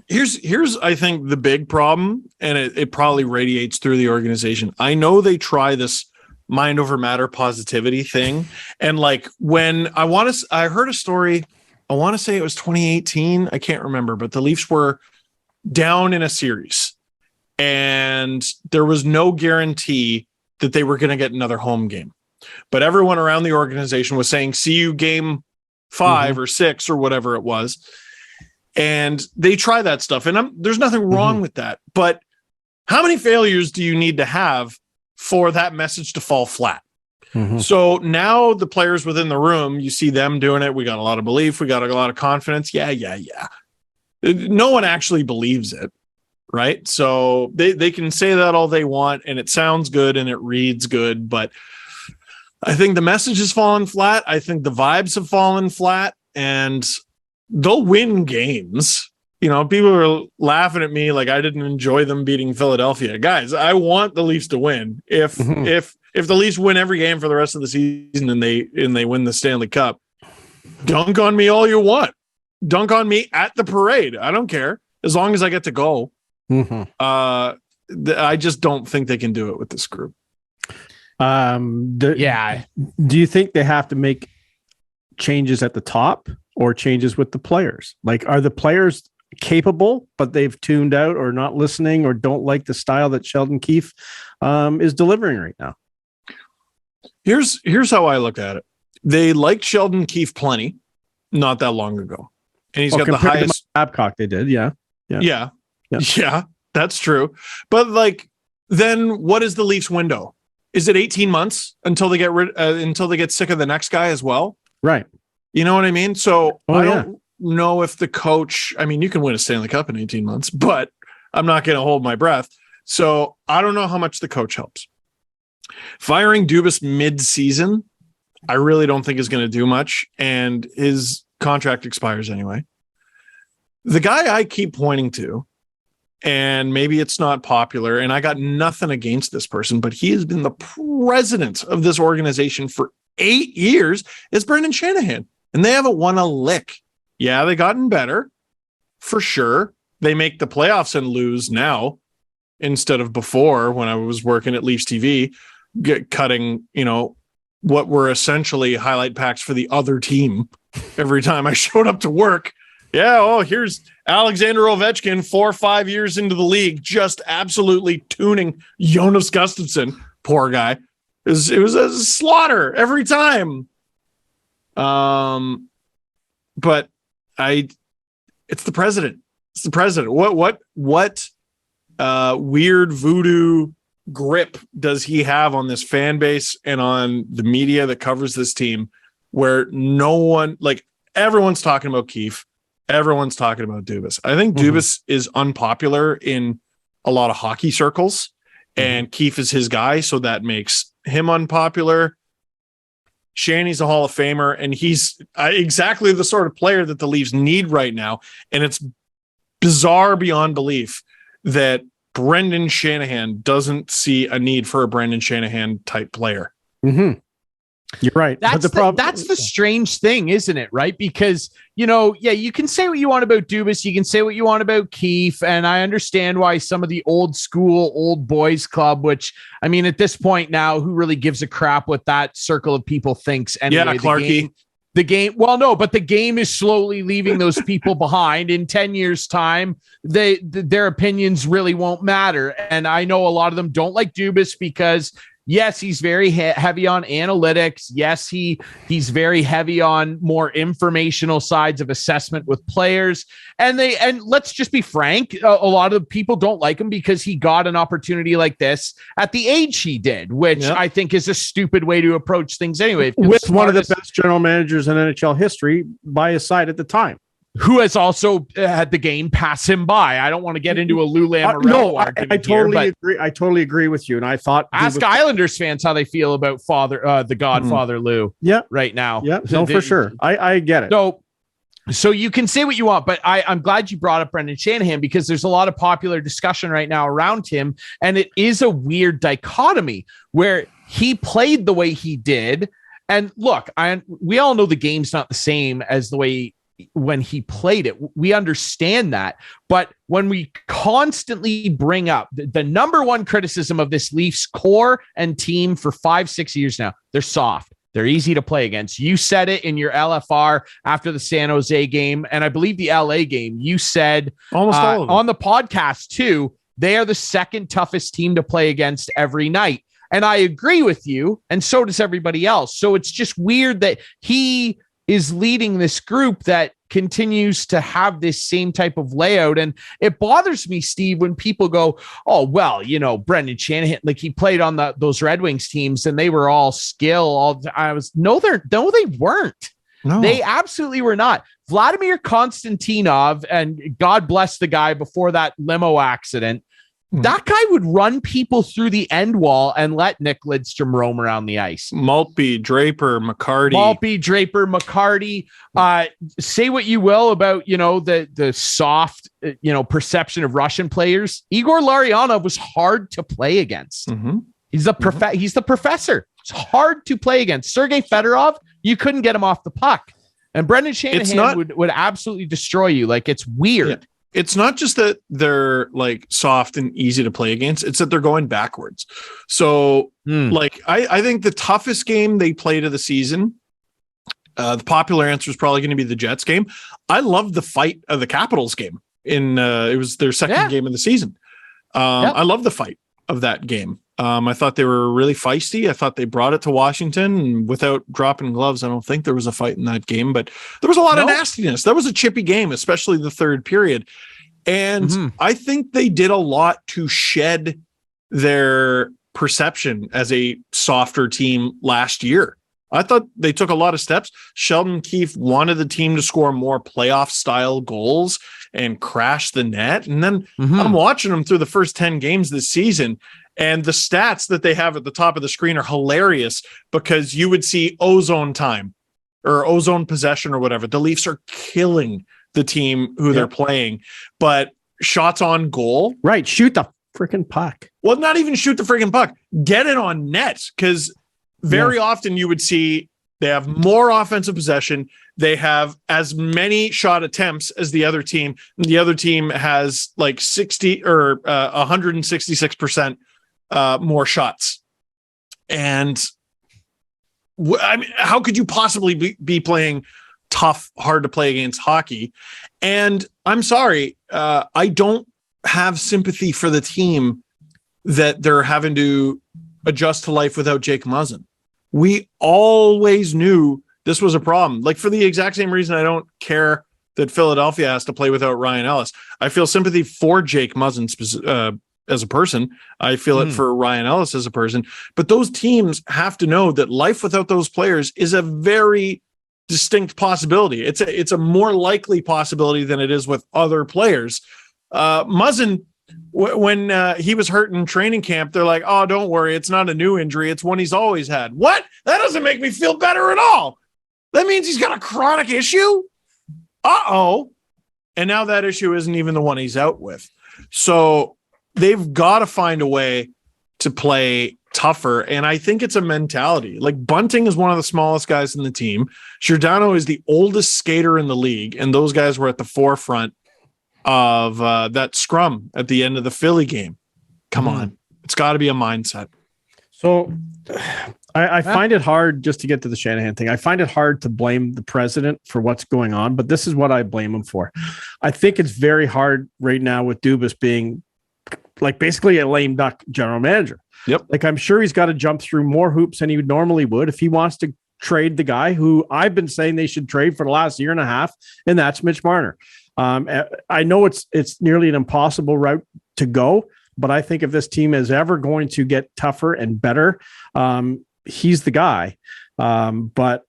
here's I think the big problem, and it probably radiates through the organization. I know they try this mind over matter positivity thing, and like when I heard a story. I want to say it was 2018. I can't remember, but the Leafs were down in a series, and there was no guarantee that they were going to get another home game. But everyone around the organization was saying, see you game 5 or 6 or whatever it was. And they try that stuff. And there's nothing wrong with that. But how many failures do you need to have for that message to fall flat? So now the players within the room, you see them doing it. We got a lot of belief. We got a lot of confidence. Yeah. No one actually believes it. Right. So they can say that all they want, and it sounds good and it reads good. But I think the message has fallen flat. I think the vibes have fallen flat, and they'll win games. People are laughing at me like I didn't enjoy them beating Philadelphia. Guys, I want the Leafs to win. If the Leafs win every game for the rest of the season and they win the Stanley Cup, dunk on me all you want. Dunk on me at the parade. I don't care, as long as I get to go. I just don't think they can do it with this group. Do you think they have to make changes at the top or changes with the players? Like, are the players capable, but they've tuned out or not listening or don't like the style that Sheldon Keefe is delivering right now? Here's how I look at it. They liked Sheldon Keefe plenty not that long ago. And he's got the highest Babcock. They did. Yeah, that's true. But like, then what is the Leafs window? Is it 18 months until they get sick of the next guy as well? Right. You know what I mean? So I don't know if the coach, I mean, you can win a Stanley Cup in 18 months, but I'm not going to hold my breath. So I don't know how much the coach helps. Firing Dubas mid-season, I really don't think is going to do much, and his contract expires anyway. The guy I keep pointing to, and maybe it's not popular, and I got nothing against this person, but he has been the president of this organization for 8 years, is Brendan Shanahan, and they haven't won a lick. Yeah, they gotten better, for sure. They make the playoffs and lose now instead of before when I was working at Leafs TV, cutting, what were essentially highlight packs for the other team every time I showed up to work. Yeah, here's Alexander Ovechkin 4 or 5 years into the league, just absolutely tuning Jonas Gustafsson. Poor guy. It was a slaughter every time. But it's the president. It's the president. What weird voodoo grip does he have on this fan base and on the media that covers this team, where no one, like, everyone's talking about Keefe, everyone's talking about Dubas. I think Dubas is unpopular in a lot of hockey circles, and Keefe is his guy, so that makes him unpopular. Shanny's a Hall of Famer, and he's exactly the sort of player that the Leafs need right now. And it's bizarre beyond belief that Brendan Shanahan doesn't see a need for a Brendan Shanahan type player. Mm-hmm. You're right. That's the strange thing, isn't it? Right? Because, you can say what you want about Dubas. You can say what you want about Keefe. And I understand why some of the old school, old boys club, which, I mean, at this point now, who really gives a crap what that circle of people thinks? Anyway, yeah, Clarkey. The game, well, no, but the game is slowly leaving those people behind. In 10 years' time, their opinions really won't matter. And I know a lot of them don't like Dubas because, yes, he's very heavy on analytics. Yes, he's very heavy on more informational sides of assessment with players. And let's just be frank, a lot of people don't like him because he got an opportunity like this at the age he did, which I think is a stupid way to approach things anyway. With one of the best general managers in NHL history by his side at the time, who has also had the game pass him by. I don't want to get into a Lou Lamoriello argument. I totally agree. I totally agree with you. And I thought, ask Islanders fans how they feel about the Godfather Lou. Yeah, right now. Yeah, no, for sure. I get it. So you can say what you want, but I'm glad you brought up Brendan Shanahan because there's a lot of popular discussion right now around him, and it is a weird dichotomy where he played the way he did. And look, we all know the game's not the same as the way when he played it. We understand that. But when we constantly bring up the number one criticism of this Leafs core and team for 5-6 years now, they're soft. They're easy to play against. You said it in your LFR after the San Jose game. And I believe the LA game, you said almost all of them on the podcast too, they are the second toughest team to play against every night. And I agree with you. And so does everybody else. So it's just weird that he is leading this group that continues to have this same type of layout. And it bothers me, Steve, when people go, oh, well, Brendan Shanahan, like he played on those Red Wings teams and they were all skill. No, they weren't. No. They absolutely were not. Vladimir Konstantinov, and God bless the guy before that limo accident, that guy would run people through the end wall and let Nick Lidstrom roam around the ice. Maltby, Draper, McCarty. Say what you will about, the soft, perception of Russian players. Igor Larionov was hard to play against. Mm-hmm. He's the professor. It's hard to play against. Sergei Fedorov, you couldn't get him off the puck. And Brendan Shanahan would absolutely destroy you. Like, it's weird. Yeah. It's not just that they're like soft and easy to play against. It's that they're going backwards. So I think the toughest game they played of the season The popular answer is probably going to be the Jets game. I loved the fight of the Capitals game. It was their second game of the season. I love the fight of that game. I thought they were really feisty. I thought they brought it to Washington, and without dropping gloves, I don't think there was a fight in that game, but there was a lot of nastiness. That was a chippy game, especially the third period. And I think they did a lot to shed their perception as a softer team last year. I thought they took a lot of steps. Sheldon Keefe wanted the team to score more playoff style goals and crash the net. And then I'm watching them through the first 10 games this season, and the stats that they have at the top of the screen are hilarious, because you would see ozone time or ozone possession or whatever. The Leafs are killing the team who they're playing, but shots on goal. Right. Shoot the freaking puck. Well, not even shoot the freaking puck. Get it on net, because very often you would see they have more offensive possession. They have as many shot attempts as the other team. The other team has like 60 or 166% more shots. And I mean, how could you possibly be playing tough, hard to play against hockey? And I'm sorry, I don't have sympathy for the team that they're having to adjust to life without Jake Muzzin. We always knew this was a problem. Like, for the exact same reason I don't care that Philadelphia has to play without Ryan Ellis. I feel sympathy for Jake Muzzin as a person. I feel it for Ryan Ellis as a person. But those teams have to know that life without those players is a very distinct possibility. It's a more likely possibility than it is with other players. Muzzin, when he was hurt in training camp, they're like, oh, don't worry, it's not a new injury, it's one he's always had. What? That doesn't make me feel better at all. That means he's got a chronic issue. And now that issue isn't even the one he's out with. So they've got to find a way to play tougher. And I think it's a mentality. Like, Bunting is one of the smallest guys in the team. Giordano is the oldest skater in the league, and those guys were at the forefront of that scrum at the end of the Philly game. Come on. It's got to be a mindset. So I find it hard, just to get to the Shanahan thing, I find it hard to blame the president for what's going on, but this is what I blame him for. I think it's very hard right now with Dubas being like basically a lame duck general manager. Yep. Like, I'm sure he's got to jump through more hoops than he normally would if he wants to trade the guy who I've been saying they should trade for the last year and a half, and that's Mitch Marner. I know it's nearly an impossible route to go, but I think if this team is ever going to get tougher and better, he's the guy. But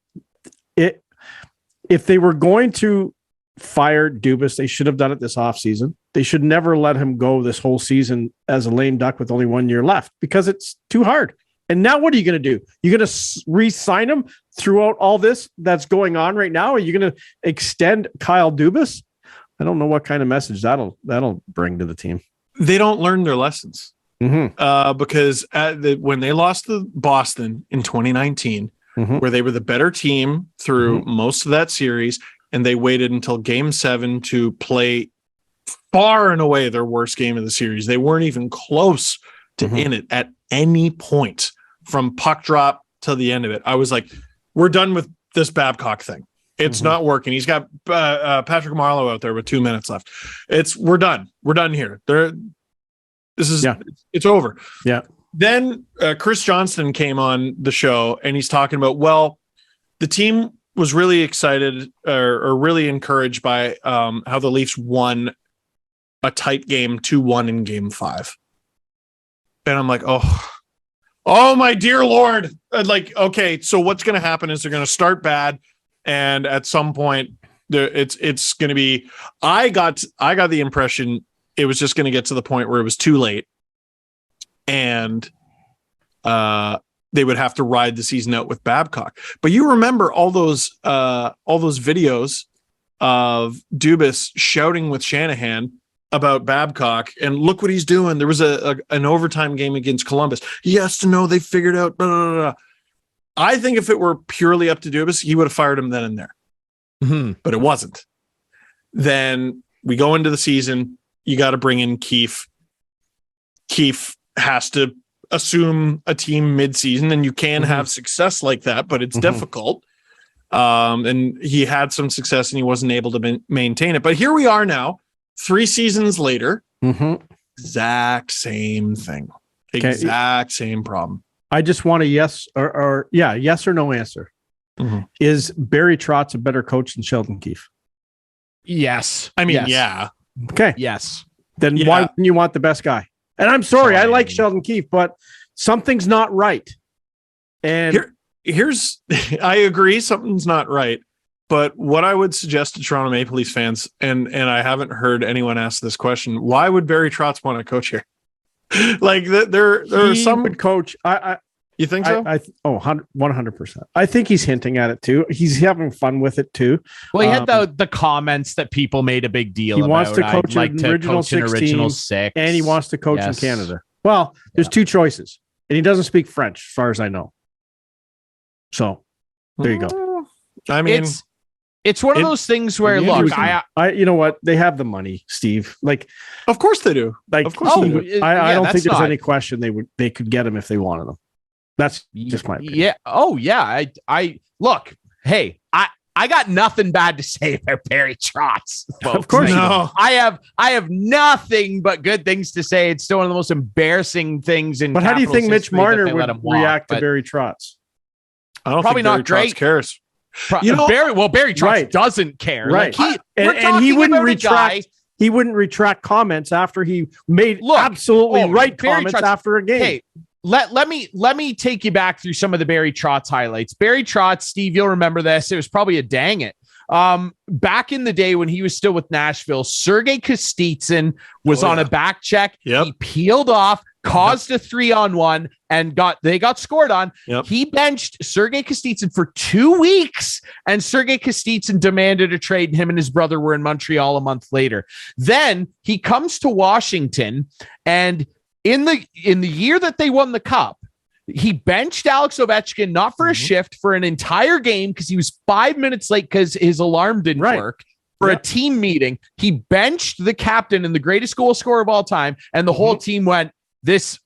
if they were going to fire Dubas, they should have done it this offseason. They should never let him go this whole season as a lame duck with only 1 year left, because it's too hard. And now what are you going to do? You're going to re-sign him throughout all this that's going on right now? Are you going to extend Kyle Dubas? I don't know what kind of message that'll bring to the team. They don't learn their lessons. Because when they lost to Boston in 2019, where they were the better team through most of that series, and they waited until Game 7 to play far and away their worst game of the series. They weren't even close to in it at any point from puck drop to the end of it. I was like, we're done with this Babcock thing. It's not working. He's got Patrick Marleau out there with 2 minutes left. We're done. We're done here. It's over. Yeah. Then Chris Johnston came on the show, and he's talking about, well, the team was really excited or really encouraged by how the Leafs won a tight game 2-1 in Game 5. And I'm like, oh my dear Lord. Like, okay, so what's going to happen is they're going to start bad, and at some point it's going to be, I got the impression it was just going to get to the point where it was too late, and they would have to ride the season out with Babcock. But you remember all those videos of Dubas shouting with Shanahan about Babcock, and look what he's doing. There was an overtime game against Columbus. He has to know they figured out. Blah, blah, blah. I think if it were purely up to Dubas, he would have fired him then and there. But it wasn't. Then we go into the season. You got to bring in Keefe. Keefe has to assume a team mid-season, and you can have success like that, but it's difficult. And he had some success and he wasn't able to maintain it. But here we are now, 3 seasons later, exact same thing, exact same problem. I just want a yes or no answer. Is Barry Trotz a better coach than Sheldon Keefe? Yes. I mean, yes. yeah. Okay. Yes. Then why wouldn't you want the best guy? And I'm sorry, I like Sheldon Keefe, but something's not right. And here's, I agree, something's not right. But what I would suggest to Toronto Maple Leafs fans, and I haven't heard anyone ask this question, why would Barry Trotz want to coach here? Like there are some good coach. You think so? 100%. I think he's hinting at it too. He's having fun with it too. Well, he had the comments that people made a big deal about. He wants to coach an original 16, and he wants to coach in Canada. Well, there's 2 choices, and he doesn't speak French, as far as I know. So there you go. I mean, it's one of those things where, look, I you know what? They have the money, Steve. Like, of course they do. Like, of course they do. I don't think there's any question they could get him if they wanted him. That's just my opinion. Yeah. Oh, yeah. I look. Hey, I got nothing bad to say about Barry Trotz. Of course, no. I have nothing but good things to say. It's still one of the most embarrassing things in. But how do you think Mitch Marner would react to Barry Trotz? I don't probably think Barry not great. Trotz cares. Barry Trotz doesn't care. Right. Like and he wouldn't retract. He wouldn't retract comments after he made absolutely right comments after a game. Hey, let me take you back through some of the Barry Trotz highlights. Barry Trotz, Steve, you'll remember this. It was probably a dang it. Back in the day when he was still with Nashville, Sergei Kostitsyn was on a back check. Yep. He peeled off, caused a 3-on-1, and they got scored on. Yep. He benched Sergei Kostitsyn for 2 weeks, and Sergei Kostitsyn demanded a trade, and him and his brother were in Montreal a month later. Then he comes to Washington, and in the year that they won the cup, he benched Alex Ovechkin, not for a shift, for an entire game because he was 5 minutes late because his alarm didn't work. For a team meeting, he benched the captain and the greatest goal scorer of all time, and the whole team went, he's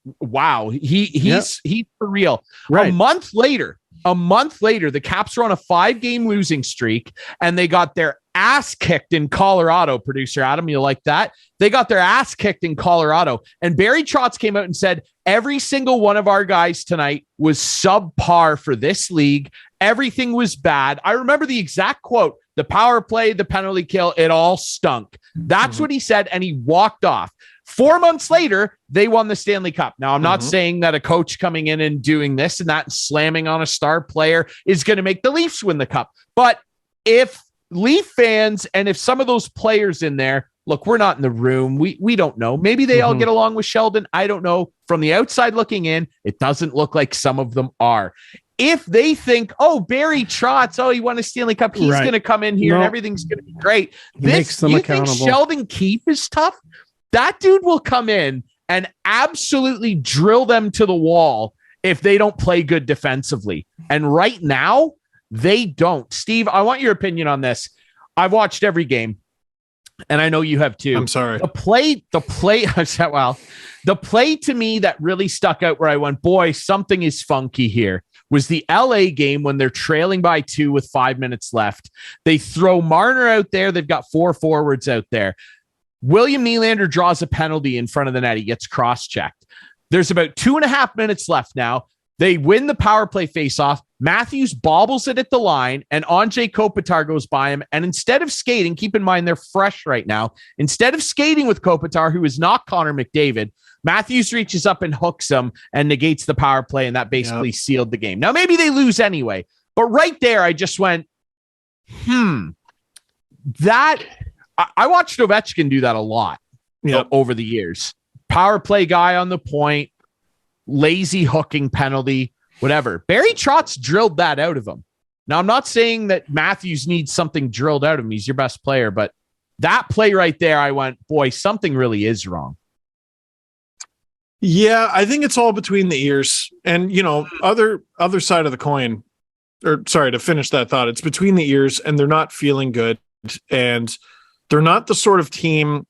for real. Right. A month later, the Caps were on a 5-game losing streak, and they got their ass kicked in Colorado. Producer Adam, you like that? They got their ass kicked in Colorado. And Barry Trotz came out and said, every single one of our guys tonight was subpar for this league. Everything was bad. I remember the exact quote, the power play, the penalty kill, it all stunk. That's what he said, and he walked off. 4 months later, they won the Stanley Cup. Now, I'm not saying that a coach coming in and doing this and that and slamming on a star player is going to make the Leafs win the cup. But if Leaf fans and if some of those players in there, look, we're not in the room. We don't know. Maybe they all get along with Sheldon. I don't know. From the outside looking in, it doesn't look like some of them are. If they think, Barry Trotz, he won a Stanley Cup, he's going to come in here and everything's going to be great. Makes them accountable. Think Sheldon Keefe is tough? That dude will come in and absolutely drill them to the wall if they don't play good defensively. And right now, they don't. Steve, I want your opinion on this. I've watched every game, and I know you have too. I'm sorry. The play to me that really stuck out where I went, boy, something is funky here, was the LA game when they're trailing by 2 with 5 minutes left. They throw Marner out there. They've got 4 forwards out there. William Nylander draws a penalty in front of the net. He gets cross-checked. There's about 2.5 minutes left now. They win the power play faceoff. Matthews bobbles it at the line, and Andrei Kopitar goes by him. And instead of skating, keep in mind they're fresh right now. Instead of skating with Kopitar, who is not Connor McDavid, Matthews reaches up and hooks him and negates the power play, and that basically sealed the game. Now, maybe they lose anyway, but right there, I just went, that... I watched Ovechkin do that a lot over the years. Power play guy on the point, lazy hooking penalty, whatever. Barry Trotz drilled that out of him. Now, I'm not saying that Matthews needs something drilled out of him. He's your best player, but that play right there, I went, boy, something really is wrong. Yeah, I think it's all between the ears. And, other side of the coin, or sorry, to finish that thought, it's between the ears, and they're not feeling good. And they're not the sort of team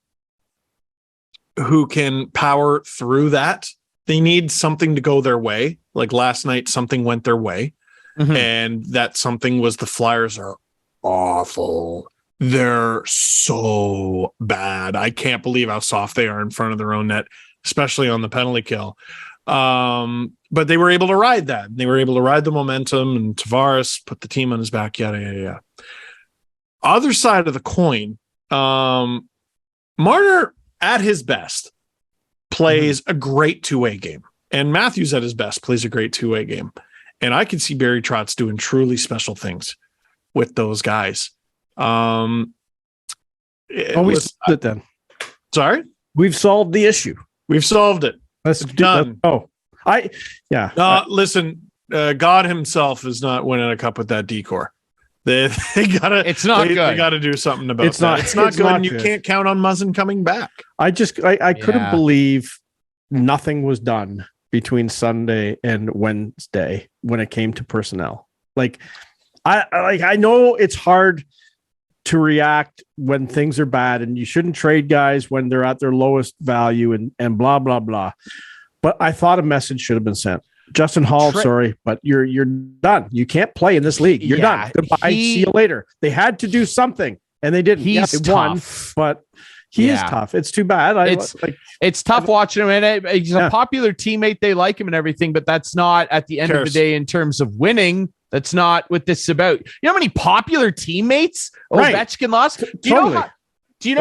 who can power through that. They need something to go their way. Like last night, something went their way. and that something was the Flyers are awful. They're so bad. I can't believe how soft they are in front of their own net, especially on the penalty kill. But they were able to ride that. They were able to ride the momentum, and Tavares put the team on his back. Yada. Other side of the coin, Marner at his best plays a great two-way game, and Matthews at his best plays a great two-way game. And I can see Barry Trotz doing truly special things with those guys. We solved it then. Sorry? We've solved the issue. We've solved it. It's done. Listen, God himself is not winning a cup with that decor. They gotta. It's not good. They gotta do something about that. It's not good, and you can't count on Muzzin coming back. I couldn't believe nothing was done between Sunday and Wednesday when it came to personnel. I know it's hard to react when things are bad, and you shouldn't trade guys when they're at their lowest value and blah blah blah. But I thought a message should have been sent. Justin Hall, sorry, but you're done. You can't play in this league. You're done. Goodbye. See you later. They had to do something, and they didn't. He's they won, but he is tough. It's too bad. It's tough watching him, and he's a popular teammate. They like him and everything, but that's not at the end of the day in terms of winning. That's not what this is about. You know how many popular teammates Ovechkin lost? Do you know?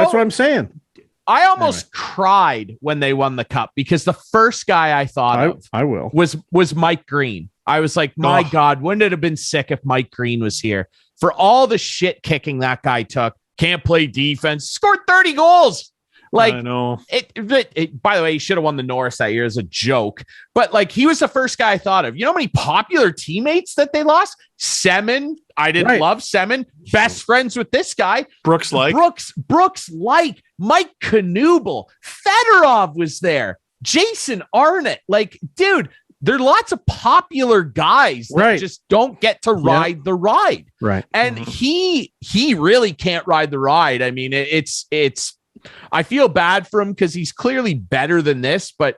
That's what I'm saying. I almost cried when they won the cup because the first guy I thought was Mike Green. I was like, my God, wouldn't it have been sick if Mike Green was here? For all the shit kicking that guy took, can't play defense, scored 30 goals. I know. By the way, he should have won the Norris that year as a joke. But he was the first guy I thought of. You know how many popular teammates that they lost? Semin. I didn't love Semin. Best friends with this guy. Brooks Mike Knuble. Fedorov was there. Jason Arnott. Dude, there are lots of popular guys that just don't get to ride the ride. Right. And he really can't ride the ride. I mean, it's I feel bad for him because he's clearly better than this, but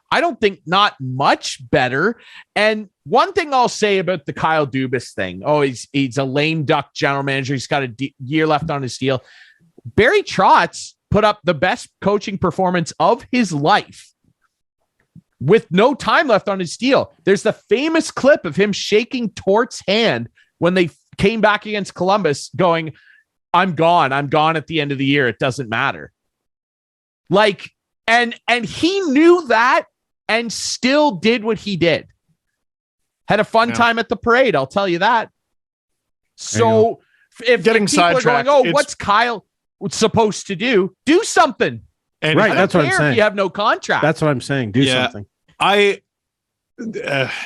I don't think not much better. And one thing I'll say about the Kyle Dubas thing, he's a lame duck general manager. He's got a year left on his deal. Barry Trotz put up the best coaching performance of his life with no time left on his deal. There's the famous clip of him shaking Tort's hand when they came back against Columbus going, I'm gone at the end of the year. It doesn't matter. And he knew that and still did what he did. Had a fun time at the parade. I'll tell you that. So if people are going, what's Kyle supposed to do? Do something. And that's what I'm saying. If you have no contract. That's what I'm saying. Do something.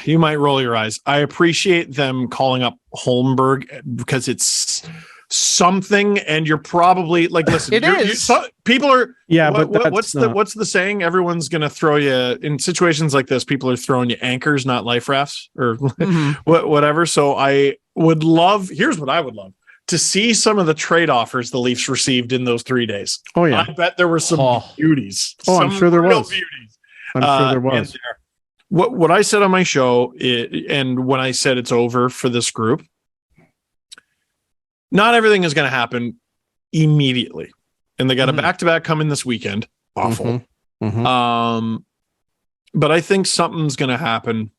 You might roll your eyes. I appreciate them calling up Holmberg because it's something, and you're probably listen, people are but what's the saying? Everyone's gonna throw you in situations like this. People are throwing you anchors, not life rafts or whatever. So here's what I would love to see: some of the trade offers the Leafs received in those 3 days. I bet there were some beauties. I'm sure there was. I'm sure there was. What I said on my show, and when I said it's over for this group, not everything is going to happen immediately. And they got a back-to-back coming this weekend. Awful. But I think something's going to happen.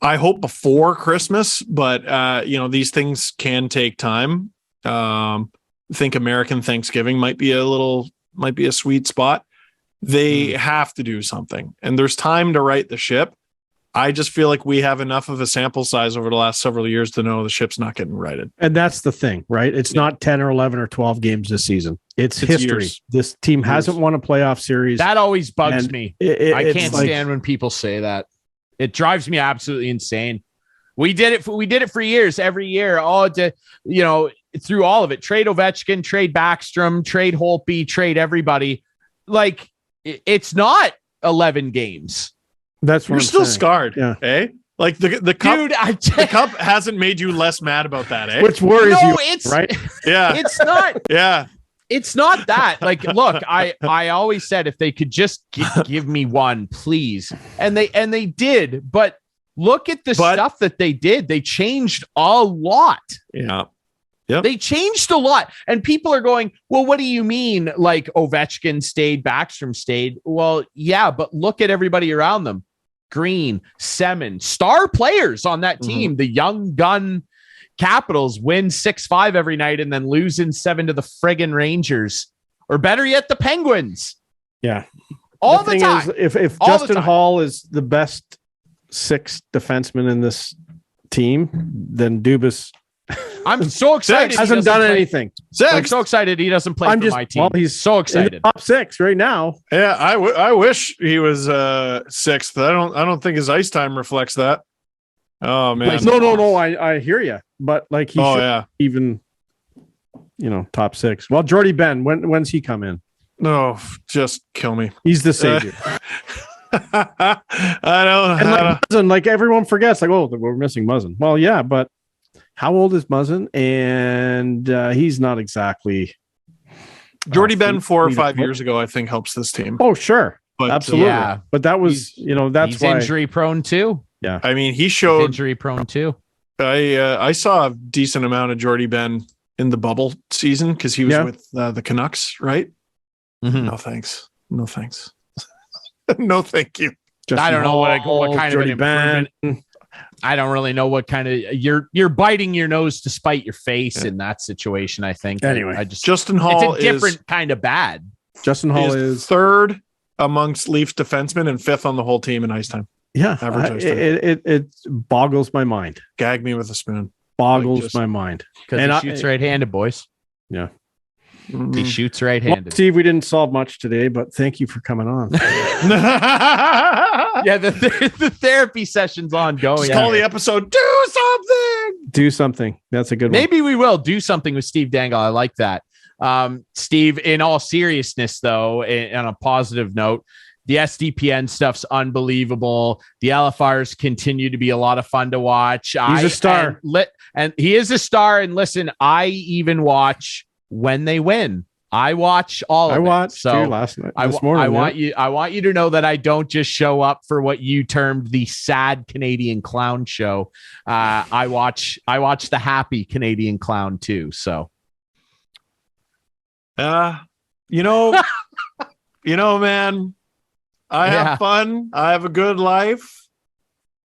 I hope before Christmas, but these things can take time. I think American Thanksgiving might be a sweet spot. They have to do something, and there's time to right the ship. I just feel like we have enough of a sample size over the last several years to know the ship's not getting righted. And that's the thing, right? It's not 10 or 11 or 12 games this season. It's history. Years. This team hasn't won a playoff series. That always bugs me. I can't stand when people say that. It drives me absolutely insane. We did it for years, every year. Through all of it. Trade Ovechkin, trade Backstrom, trade Holtby, trade everybody. It's not 11 games. That's what you're I'm still saying. Scarred, eh? The cup, dude, the cup hasn't made you less mad about that, eh? Which worries you, right? Yeah, it's not. Yeah, it's not that. Look, I always said if they could just give me one, please, and they did. But look at the stuff that they did. They changed a lot. Yeah. Yep. They changed a lot. And people are going, well, what do you mean? Like Ovechkin stayed, Backstrom stayed. Well, yeah, but look at everybody around them. Green, Semin, star players on that team. The young gun Capitals win 6-5 every night and then lose in 7 to the friggin' Rangers. Or better yet, the Penguins. Yeah. All the time. If Justin Hall is the best 6 defenseman in this team, then Dubas... I'm so excited. Hasn't done anything. I'm so excited he doesn't play for my team. Well, he's so excited. In the top 6 right now. Yeah, I wish he was 6th. I don't think his ice time reflects that. Oh man. No. I hear you, but like he even top 6. Well, Jordy Ben, when's he come in? No, just kill me. He's the savior. I don't. And Muzzin, like everyone forgets, like, oh, we're missing Muzzin. Well, yeah, but how old is Muzzin? And he's not exactly. Jordy Ben 4 or 5 years ago, I think, helps this team. Oh, sure. But, absolutely. Yeah. But that was, that's he's why. Injury prone too. Yeah. I mean, he showed. Injury prone too. I saw a decent amount of Jordy Ben in the bubble season because he was with the Canucks, right? Mm-hmm. No, thanks. No, thanks. No, thank you. I don't know what kind of an improvement. I don't really know what kind of you're biting your nose to spite your face in that situation. I think. Anyway, Justin Hall it's a different kind of bad. Justin Hall is 3rd amongst Leafs defensemen and 5th on the whole team in ice time. Yeah, it boggles my mind. Gag me with a spoon. Boggles my mind. Because he shoots right-handed, boys. Yeah. Mm-hmm. He shoots right-handed. Well, Steve, we didn't solve much today, but thank you for coming on. Yeah, the therapy session's ongoing. Just call the episode, Do Something! Do something. That's a good one. Maybe we will do something with Steve Dangle. I like that. Steve, in all seriousness, though, on a positive note, the SDPN stuff's unbelievable. The LFRs continue to be a lot of fun to watch. He's a star. And he is a star. And listen, I even watch when they win. I watch all of it. I watched so last night. This morning, I want you to know that I don't just show up for what you termed the sad Canadian clown show. I watch the happy Canadian clown too. So man, I have fun. I have a good life.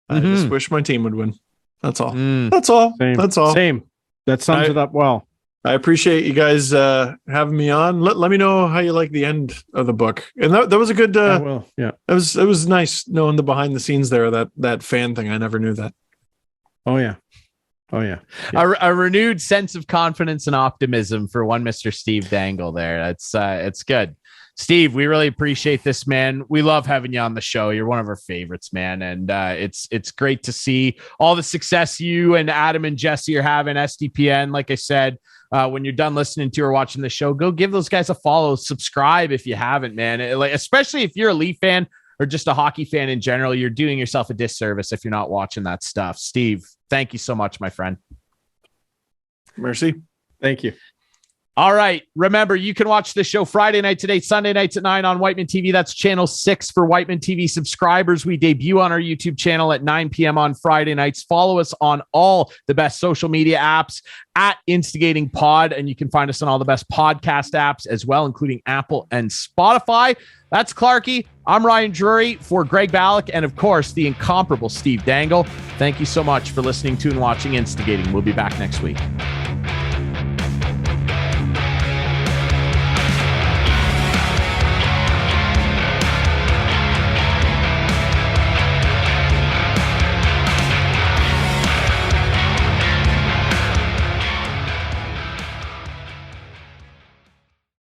I just wish my team would win. That's all. That's all. Same. That's all. Same. That sums it up well. I appreciate you guys having me on. Let me know how you like the end of the book. And that was a good. Yeah. It was nice knowing the behind the scenes there. That fan thing. I never knew that. Oh yeah. A renewed sense of confidence and optimism for one Mr. Steve Dangle there. It's good. Steve, we really appreciate this, man. We love having you on the show. You're one of our favorites, man. And it's great to see all the success you and Adam and Jesse are having. SDPN, like I said, when you're done listening to or watching the show, go give those guys a follow, subscribe if you haven't, man. Especially if you're a Leaf fan or just a hockey fan in general, you're doing yourself a disservice if you're not watching that stuff. Steve, thank you so much, my friend. Mercy. Thank you. All right. Remember, you can watch this show Friday nights at 8, Sunday nights at 9 on Whiteman TV. That's channel 6 for Whiteman TV subscribers. We debut on our YouTube channel at 9 p.m. on Friday nights. Follow us on all the best social media apps at Instigating Pod, and you can find us on all the best podcast apps as well, including Apple and Spotify. That's Clarkey. I'm Ryan Drury for Greg Balloch and, of course, the incomparable Steve Dangle. Thank you so much for listening to and watching Instigating. We'll be back next week.